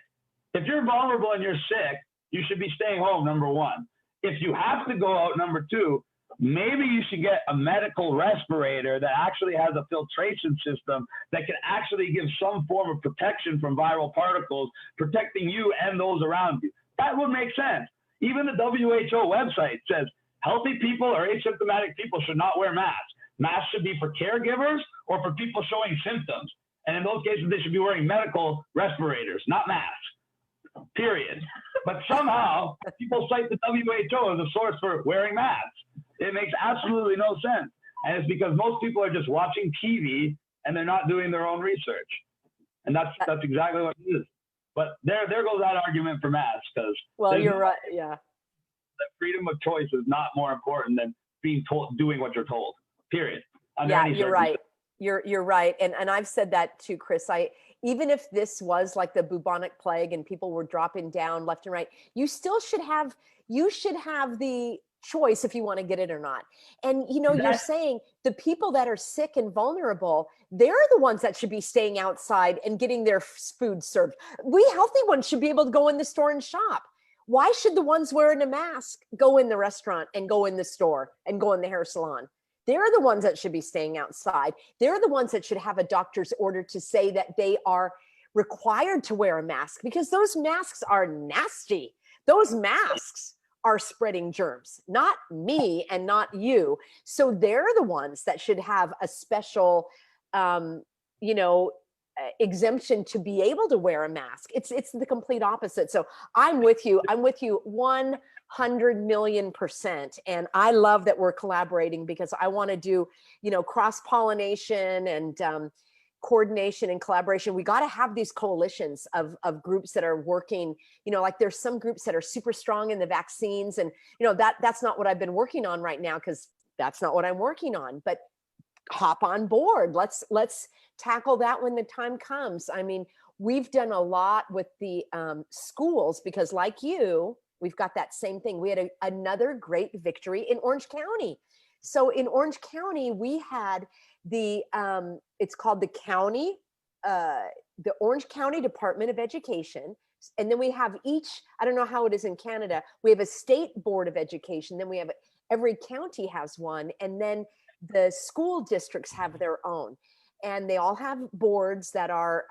If you're vulnerable and you're sick, you should be staying home, number one. If you have to go out, number two, maybe you should get a medical respirator that actually has a filtration system that can actually give some form of protection from viral particles, protecting you and those around you. That would make sense. Even the WHO website says healthy people or asymptomatic people should not wear masks. Masks should be for caregivers or for people showing symptoms. And in those cases, they should be wearing medical respirators, not masks, period. But somehow, people cite the WHO as a source for wearing masks. It makes absolutely no sense. And it's because most people are just watching TV and they're not doing their own research. And that's exactly what it is. But there goes that argument for masks. Well, you're right. Yeah. That freedom of choice is not more important than being told, doing what you're told, period. Yeah, you're right. You're right. And I've said that too, Chris. Even if this was like the bubonic plague and people were dropping down left and right, you should have the choice if you want to get it or not. And you're saying the people that are sick and vulnerable, they're the ones that should be staying outside and getting their food served. We healthy ones should be able to go in the store and shop. Why should the ones wearing a mask go in the restaurant and go in the store and go in the hair salon? They're the ones that should be staying outside. They're the ones that should have a doctor's order to say that they are required to wear a mask, because those masks are nasty. Those masks are spreading germs, not me and not you. So they're the ones that should have a special, exemption to be able to wear a mask. It's the complete opposite. So I'm with you. I'm with you 100,000,000%. And I love that we're collaborating, because I want to do, cross-pollination and coordination and collaboration. We got to have these coalitions of groups that are working, like there's some groups that are super strong in the vaccines, and that's not what I've been working on right now, because that's not what I'm working on. But hop on board. Let's tackle that when the time comes. I mean, we've done a lot with the schools, because like you, we've got that same thing. We had another great victory in Orange County. So in Orange County, we had the, it's called the county the Orange County Department of Education, and then we have each, I don't know how it is in Canada, we have a state board of education, then we have, every county has one, and then the school districts have their own. And they all have boards that are,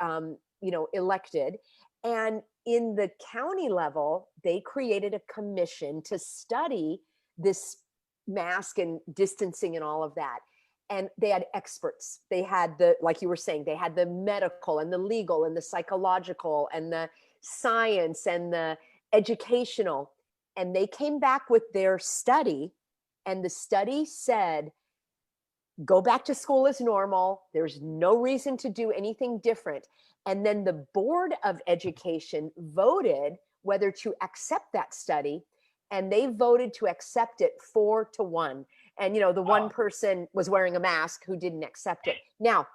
elected. And in the county level, they created a commission to study this mask and distancing and all of that. And they had experts. They had like you were saying, they had the medical and the legal and the psychological and the science and the educational. And they came back with their study. And the study said, go back to school as normal. There's no reason to do anything different. And then the Board of Education voted whether to accept that study. And they voted to accept it 4-1. And, the one person was wearing a mask who didn't accept it. Now,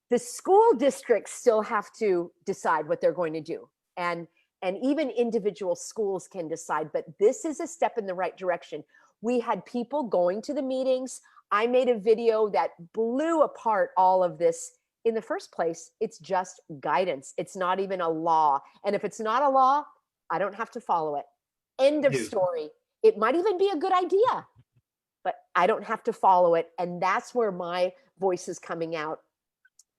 the school districts still have to decide what they're going to do. And even individual schools can decide, but this is a step in the right direction. We had people going to the meetings. I made a video that blew apart all of this. In the first place, it's just guidance. It's not even a law. And if it's not a law, I don't have to follow it. End of story. It might even be a good idea, but I don't have to follow it. And that's where my voice is coming out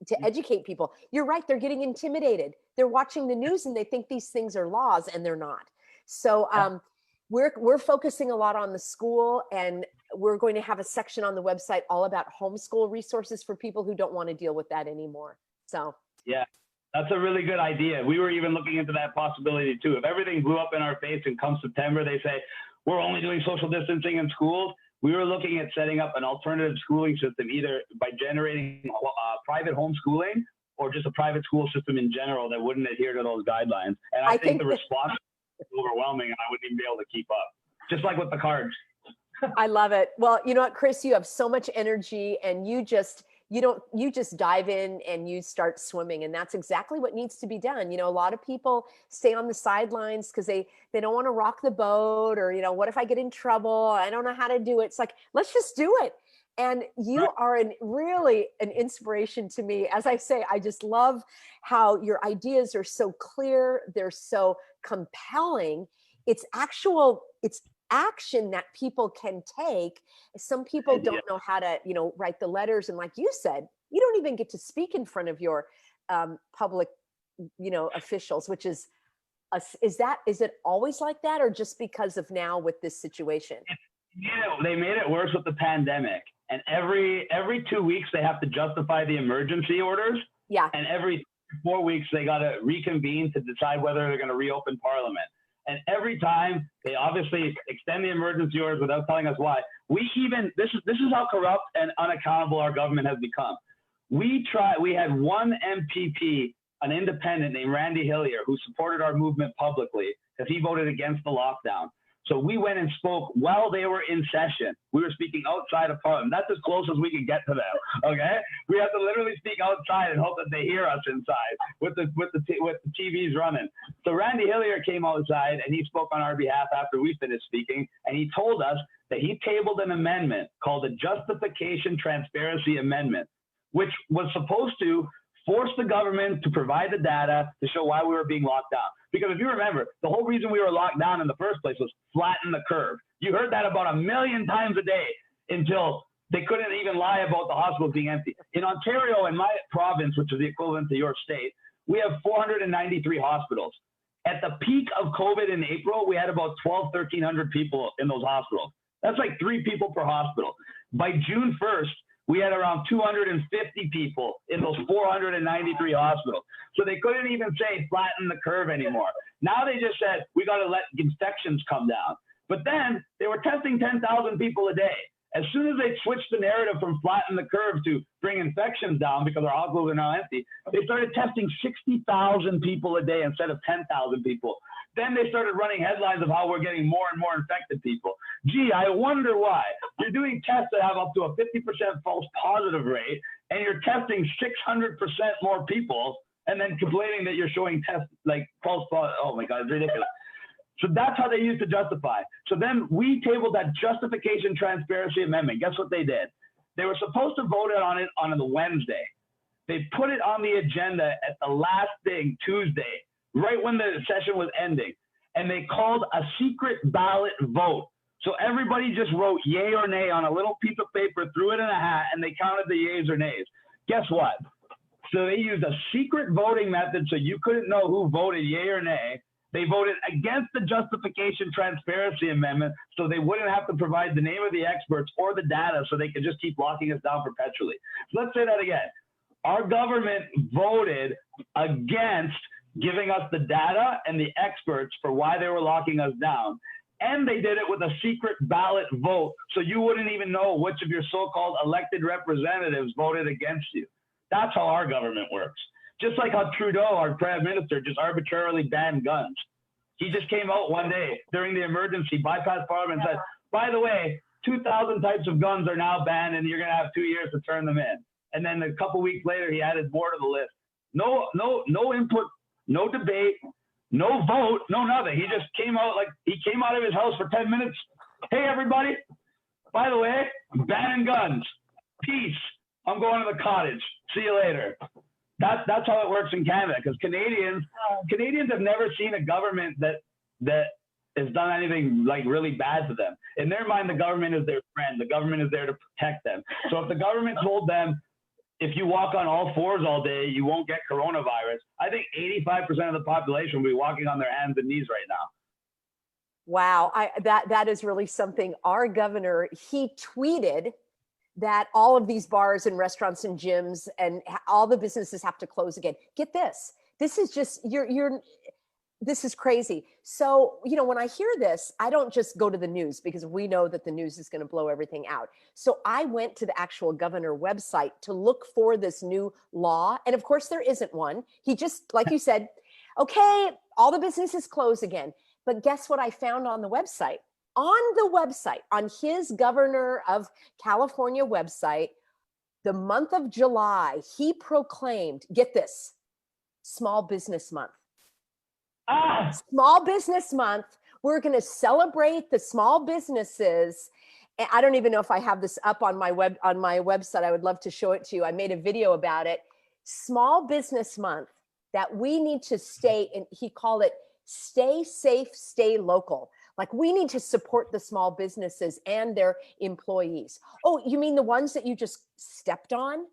to educate people. You're right. They're getting intimidated. They're watching the news and they think these things are laws, and they're not. So we're focusing a lot on the school, and we're going to have a section on the website all about homeschool resources for people who don't want to deal with that anymore. So yeah, that's a really good idea. We were even looking into that possibility too. If everything blew up in our face and come September, they say, we're only doing social distancing in schools. We were looking at setting up an alternative schooling system, either by generating private homeschooling or just a private school system in general that wouldn't adhere to those guidelines. And I think the response is overwhelming, and I wouldn't even be able to keep up. Just like with the cards. I love it. Well, you know what, Chris, you have so much energy, and you just dive in and you start swimming. And that's exactly what needs to be done. A lot of people stay on the sidelines because they don't want to rock the boat, or, what if I get in trouble? I don't know how to do it. It's like, let's just do it. And you are really an inspiration to me. As I say, I just love how your ideas are so clear. They're so compelling. It's action that people can take. Some people don't know how to, write the letters. And like you said, you don't even get to speak in front of your public, officials, which is it always like that, or just because of now with this situation? They made it worse with the pandemic. And every 2 weeks they have to justify the emergency orders. Yeah. And every 4 weeks they got to reconvene to decide whether they're going to reopen Parliament. And every time they obviously extend the emergency orders without telling us why. This is how corrupt and unaccountable our government has become. We had one MPP, an independent named Randy Hillier, who supported our movement publicly because he voted against the lockdown. So we went and spoke while they were in session. We were speaking outside of Parliament. That's as close as we could get to them. Okay, we have to literally speak outside and hope that they hear us inside with the TVs running. So Randy Hillier came outside and he spoke on our behalf after we finished speaking, and he told us that he tabled an amendment called the Justification Transparency Amendment, which was supposed to force the government to provide the data to show why we were being locked down. Because if you remember, the whole reason we were locked down in the first place was flatten the curve. You heard that about 1 million times a day until they couldn't even lie about the hospitals being empty. In Ontario, in my province, which is the equivalent to your state, we have 493 hospitals. At the peak of COVID in April, we had about 1,300 people in those hospitals. That's like 3 people per hospital. By June 1st, we had around 250 people in those 493 hospitals. So they couldn't even say flatten the curve anymore. Now they just said, we got to let infections come down. But then they were testing 10,000 people a day. As soon as they switched the narrative from flatten the curve to bring infections down because our hospitals are now empty, they started testing 60,000 people a day instead of 10,000 people. Then they started running headlines of how we're getting more and more infected people. Gee, I wonder why. You're doing tests that have up to a 50% false positive rate, and you're testing 600% more people, and then complaining that you're showing tests like false positive. Oh my God, it's ridiculous. So that's how they used to justify. So then we tabled that Justification Transparency Amendment. Guess what they did? They were supposed to vote on it on the Wednesday. They put it on the agenda at the last thing, Tuesday, right when the session was ending. And they called a secret ballot vote. So everybody just wrote yay or nay on a little piece of paper, threw it in a hat, and they counted the yays or nays. Guess what? So they used a secret voting method so you couldn't know who voted yay or nay. They voted against the Justification Transparency Amendment so they wouldn't have to provide the name of the experts or the data so they could just keep locking us down perpetually. So let's say that again. Our government voted against giving us the data and the experts for why they were locking us down. And they did it with a secret ballot vote so you wouldn't even know which of your so-called elected representatives voted against you. That's how our government works. Just like how Trudeau, our prime minister, just arbitrarily banned guns. He just came out one day during the emergency, bypassed Parliament, and said, by the way, 2,000 types of guns are now banned and you're going to have 2 years to turn them in. And then a couple weeks later, he added more to the list. No input, no debate, no vote, no nothing. He just came out of his house for 10 minutes. Hey, everybody, by the way, banning guns. Peace. I'm going to the cottage. See you later. That's how it works in Canada, because Canadians have never seen a government that has done anything like really bad to them. In their mind, the government is their friend. The government is there to protect them. So if the government told them, if you walk on all fours all day, you won't get coronavirus, I think 85% of the population will be walking on their hands and knees right now. Wow, that is really something. Our governor, he tweeted that all of these bars and restaurants and gyms and all the businesses have to close again. Get this. This is just, this is crazy. So, when I hear this, I don't just go to the news because we know that the news is going to blow everything out. So I went to the actual governor website to look for this new law. And of course there isn't one. He just, like you said, okay, all the businesses close again. But guess what I found on the website? On his governor of California website, the month of July, he proclaimed, get this, Small Business Month. Small Business Month. We're going to celebrate the small businesses. And I don't even know if I have this up on my website. I would love to show it to you. I made a video about it. Small Business Month, that we need to stay, and he called it stay safe, stay local. Like, we need to support the small businesses and their employees. Oh, you mean the ones that you just stepped on?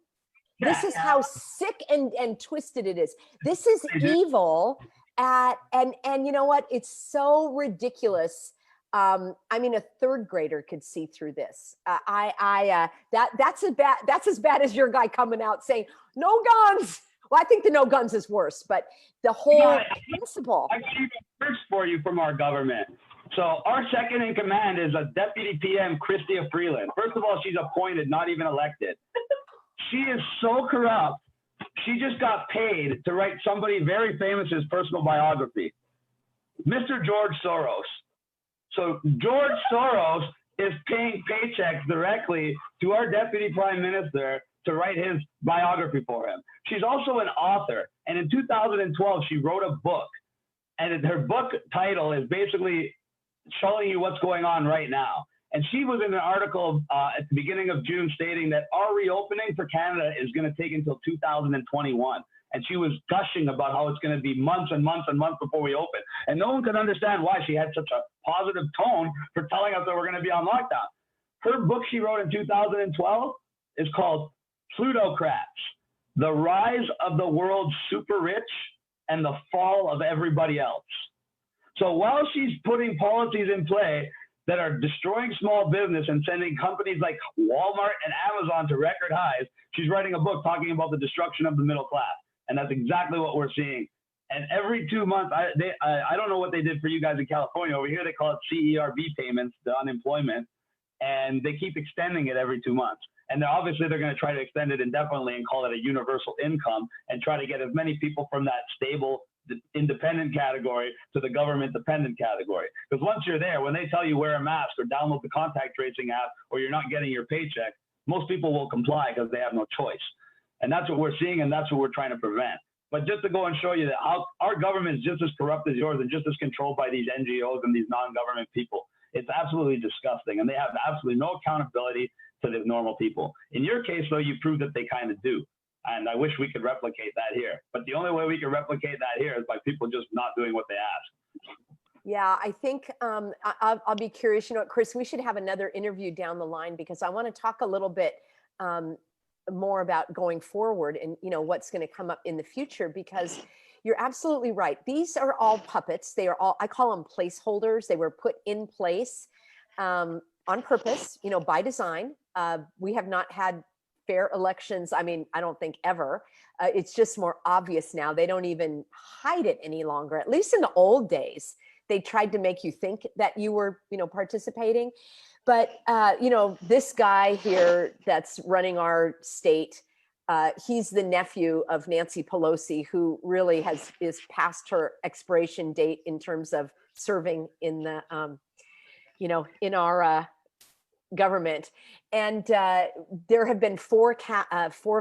This is how sick and twisted it is. This is evil. And you know what? It's so ridiculous. I mean, a third grader could see through this. That's as bad as your guy coming out saying no guns. Well, I think the no guns is worse, but the whole principle. I got even worse for you from our government. So our second in command is a Deputy PM, Chrystia Freeland. First of all, she's appointed, not even elected. She is so corrupt. She just got paid to write somebody very famous's personal biography, Mr. George Soros. So George Soros is paying paychecks directly to our Deputy Prime Minister to write his biography for him. She's also an author. And in 2012, she wrote a book. And her book title is basically showing you what's going on right now. And she was in an article at the beginning of June stating that our reopening for Canada is going to take until 2021. And she was gushing about how it's going to be months and months and months before we open. And no one could understand why she had such a positive tone for telling us that we're going to be on lockdown. Her book she wrote in 2012 is called Plutocrats: The Rise of the World's Super Rich and the Fall of Everybody Else. So while she's putting policies in play that are destroying small business and sending companies like Walmart and Amazon to record highs, she's writing a book talking about the destruction of the middle class. And that's exactly what we're seeing. And every 2 months, I don't know what they did for you guys in California. Over here, they call it CERB payments, the unemployment, and they keep extending it every 2 months. And obviously, they're going to try to extend it indefinitely and call it a universal income and try to get as many people from that stable independent category to the government dependent category. Because once you're there, when they tell you wear a mask or download the contact tracing app or you're not getting your paycheck, most people will comply because they have no choice. And that's what we're seeing, and that's what we're trying to prevent. But just to go and show you that our government is just as corrupt as yours and just as controlled by these NGOs and these non-government people. It's absolutely disgusting, and they have absolutely no accountability to the normal people. In your case, though, you prove that they kind of do. And I wish we could replicate that here. But the only way we can replicate that here is by people just not doing what they ask. Yeah, I think I'll be curious. You know what, Chris, we should have another interview down the line, because I want to talk a little bit more about going forward and, you know, what's going to come up in the future, because you're absolutely right. These are all puppets. They are all, I call them placeholders. They were put in place on purpose, you know, by design. We have not had fair elections. I mean, I don't think ever. It's just more obvious now. They don't even hide it any longer. At least in the old days, they tried to make you think that you were, you know, participating. But, you know, this guy here that's running our state, he's the nephew of Nancy Pelosi, who really is past her expiration date in terms of serving in the, you know, in our government. And there have been four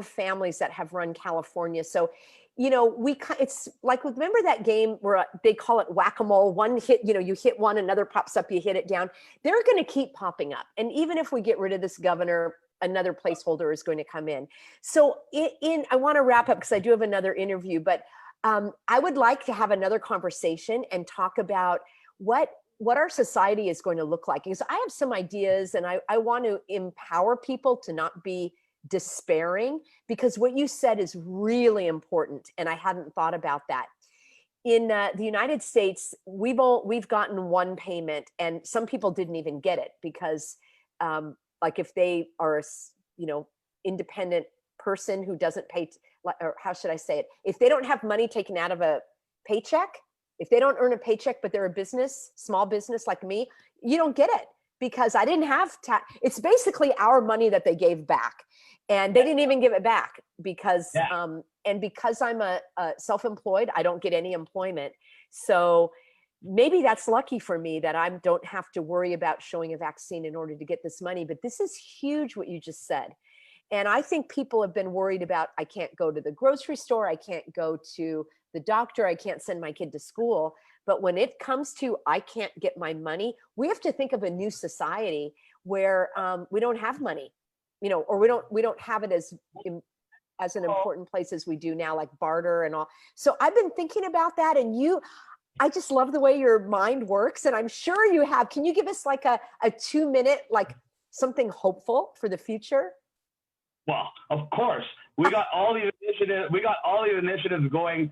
families that have run California. So, you know, it's like, remember that game where they call it whack-a-mole? One hit, you know, you hit one, another pops up, you hit it down. They're going to keep popping up. And even if we get rid of this governor, another placeholder is going to come in. So I want to wrap up because I do have another interview, but I would like to have another conversation and talk about what our society is going to look like. Because I have some ideas, and I want to empower people to not be despairing, because what you said is really important, and I hadn't thought about that. In the United States, we've gotten one payment, and some people didn't even get it because, like, if they are, you know, independent person who doesn't pay, or how should I say it? If they don't have money taken out of a paycheck, if they don't earn a paycheck, but they're a business, small business like me, you don't get it, because I didn't have it's basically our money that they gave back, and they didn't even give it back because, and because I'm a self-employed, I don't get any employment. So maybe that's lucky for me that I don't have to worry about showing a vaccine in order to get this money. But this is huge, what you just said. And I think people have been worried about, I can't go to the grocery store, I can't go to the doctor, I can't send my kid to school. But when it comes to, I can't get my money, we have to think of a new society where we don't have money, you know, or we don't have it as an important place as we do now, like barter and all. So I've been thinking about that, and I just love the way your mind works, and I'm sure you have. Can you give us like a 2-minute, like something hopeful for the future? Well, of course, we got all these initiatives going.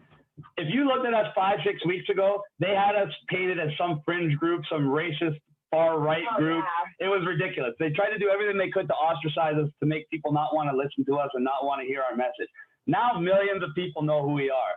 If you looked at us 5-6 weeks ago, they had us painted as some fringe group, some racist far-right group. Yeah. It was ridiculous. They tried to do everything they could to ostracize us, to make people not want to listen to us and not want to hear our message. Now millions of people know who we are.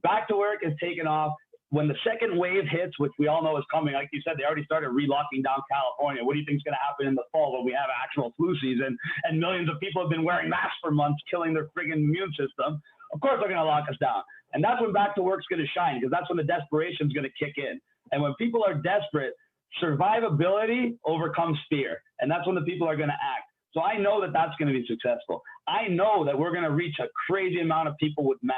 Back to Work is taken off. When the second wave hits, which we all know is coming, like you said, they already started relocking down California. What do you think is going to happen in the fall when we have actual flu season and millions of people have been wearing masks for months, killing their friggin' immune system? Of course they're going to lock us down. And that's when Back to Work's going to shine, because that's when the desperation is going to kick in. And when people are desperate, survivability overcomes fear. And that's when the people are going to act. So I know that that's going to be successful. I know that we're going to reach a crazy amount of people with MAD.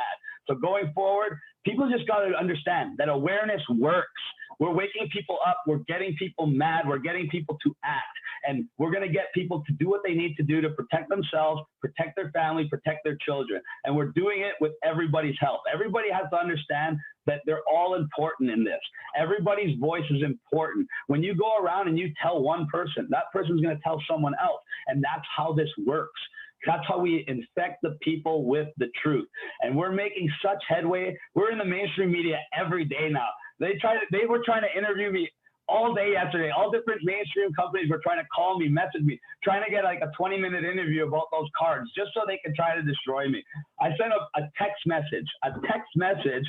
So going forward, people just got to understand that awareness works. We're waking people up. We're getting people mad. We're getting people to act. And we're going to get people to do what they need to do to protect themselves, protect their family, protect their children. And we're doing it with everybody's help. Everybody has to understand that they're all important in this. Everybody's voice is important. When you go around and you tell one person, that person's going to tell someone else. And that's how this works. That's how we infect the people with the truth. And we're making such headway. We're in the mainstream media every day now. They were trying to interview me all day yesterday. All different mainstream companies were trying to call me, message me, trying to get like a 20-minute interview about those cards just so they could try to destroy me. I sent a text message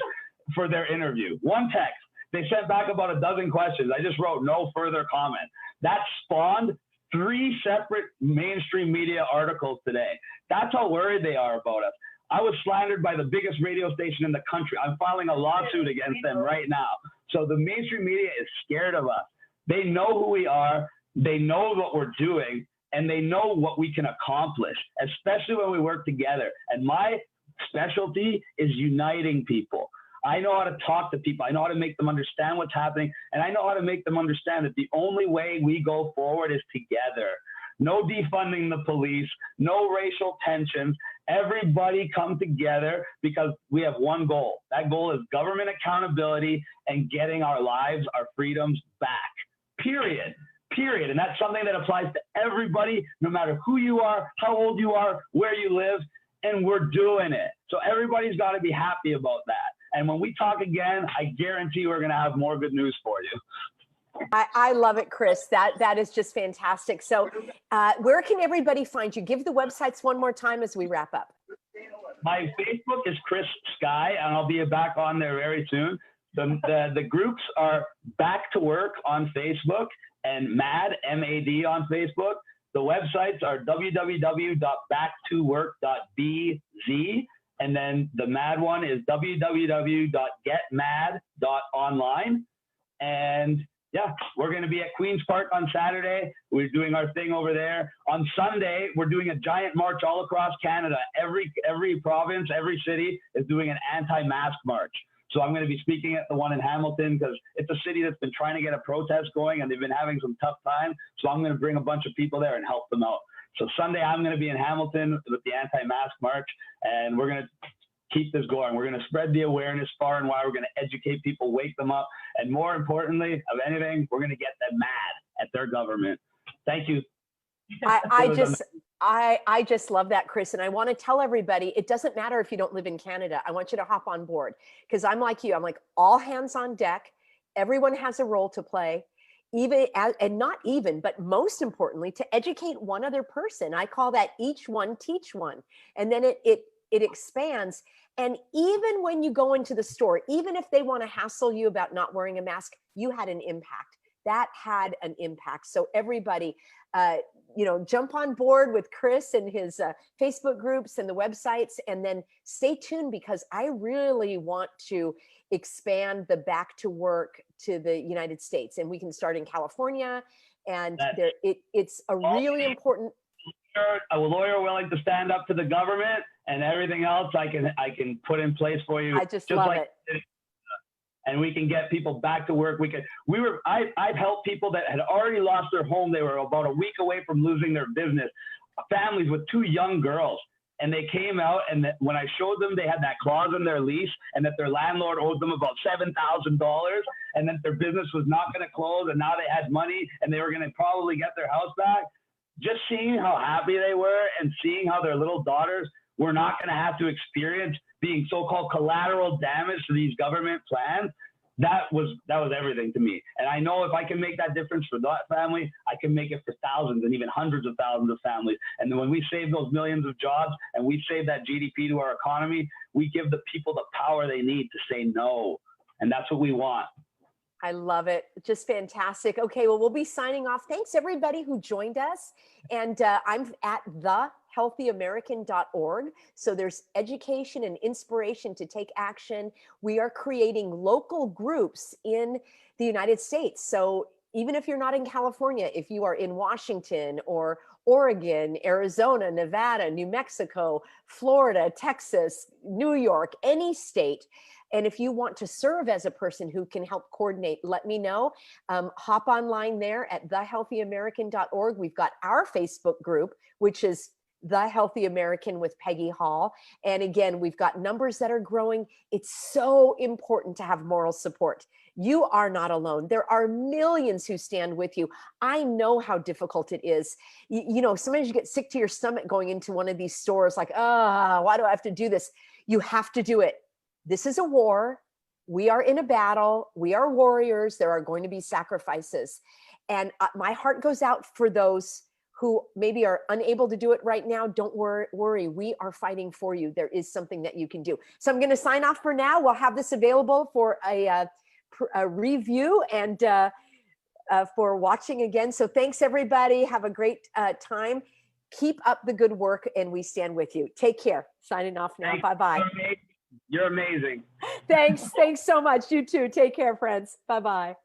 for their interview. One text. They sent back about a dozen questions. I just wrote no further comment. That spawned 3 separate mainstream media articles today. That's how worried they are about us. I was slandered by the biggest radio station in the country. I'm filing a lawsuit against them right now. So the mainstream media is scared of us. They know who we are. They know what we're doing, and they know what we can accomplish, especially when we work together. And my specialty is uniting people. I know how to talk to people. I know how to make them understand what's happening. And I know how to make them understand that the only way we go forward is together. no defunding the police, no racial tensions. Everybody come together because we have one goal. That goal is government accountability and getting our lives, our freedoms back, period. And that's something that applies to everybody, no matter who you are, how old you are, where you live, and we're doing it. So everybody's got to be happy about that. And when we talk again, I guarantee we're going to have more good news for you. I love it, Chris. That is just fantastic. So where can everybody find you? Give the websites one more time as we wrap up. My Facebook is Chris Sky, and I'll be back on there very soon. The groups are Back to Work on Facebook and MAD, M-A-D on Facebook. The websites are www.backtowork.bz. And then the MAD one is www.getmad.online. And yeah, we're going to be at Queen's Park on Saturday. We're doing our thing over there. On Sunday, we're doing a giant march all across Canada. Every province, every city is doing an anti-mask march. So I'm going to be speaking at the one in Hamilton because it's a city that's been trying to get a protest going and they've been having some tough time. So I'm going to bring a bunch of people there and help them out. So Sunday, I'm going to be in Hamilton with the anti-mask march, and we're going to keep this going. We're going to spread the awareness far and wide. We're going to educate people, wake them up. And more importantly of anything, we're going to get them mad at their government. Thank you. I just love that, Chris. And I want to tell everybody, it doesn't matter if you don't live in Canada. I want you to hop on board because I'm like you. I'm like all hands on deck. Everyone has a role to play, and not even, but most importantly, to educate one other person. I call that each one teach one. And then it expands. And even when you go into the store, even if they want to hassle you about not wearing a mask, you had an impact. That had an impact. So everybody, jump on board with Chris and his Facebook groups and the websites, and then stay tuned because I really want to expand the Back to Work to the United States, and we can start in California. And it's a really important. A lawyer willing to stand up to the government, and everything else I can put in place for you. I just love like it. And we can get people back to work. I've helped people that had already lost their home. They were about a week away from losing their business. Families with 2 young girls. And they came out, and when I showed them, they had that clause in their lease and that their landlord owed them about $7,000 and that their business was not going to close, and now they had money and they were going to probably get their house back. Just seeing how happy they were and seeing how their little daughters were not going to have to experience being so-called collateral damage to these government plans, that was everything to me. And I know if I can make that difference for that family, I can make it for thousands and even hundreds of thousands of families. And then when we save those millions of jobs and we save that GDP to our economy, we give the people the power they need to say no. And that's what we want. I love it. Just fantastic. Okay, well, we'll be signing off. Thanks everybody who joined us. And I'm at thehealthyamerican.org. So there's education and inspiration to take action. We are creating local groups in the United States. So even if you're not in California, if you are in Washington or Oregon, Arizona, Nevada, New Mexico, Florida, Texas, New York, any state, and if you want to serve as a person who can help coordinate, let me know. Hop online there at thehealthyamerican.org. We've got our Facebook group, which is The Healthy American with Peggy Hall. And again, we've got numbers that are growing. It's so important to have moral support. You are not alone. There are millions who stand with you. I know how difficult it is. Sometimes you get sick to your stomach going into one of these stores like, why do I have to do this? You have to do it. This is a war. We are in a battle. We are warriors. There are going to be sacrifices. And my heart goes out for those who maybe are unable to do it right now. Don't worry. We are fighting for you. There is something that you can do. So I'm going to sign off for now. We'll have this available for a review and for watching again. So thanks, everybody. Have a great time. Keep up the good work, and we stand with you. Take care. Signing off now. Bye-bye. You're amazing. Thanks so much. You too. Take care, friends. Bye-bye.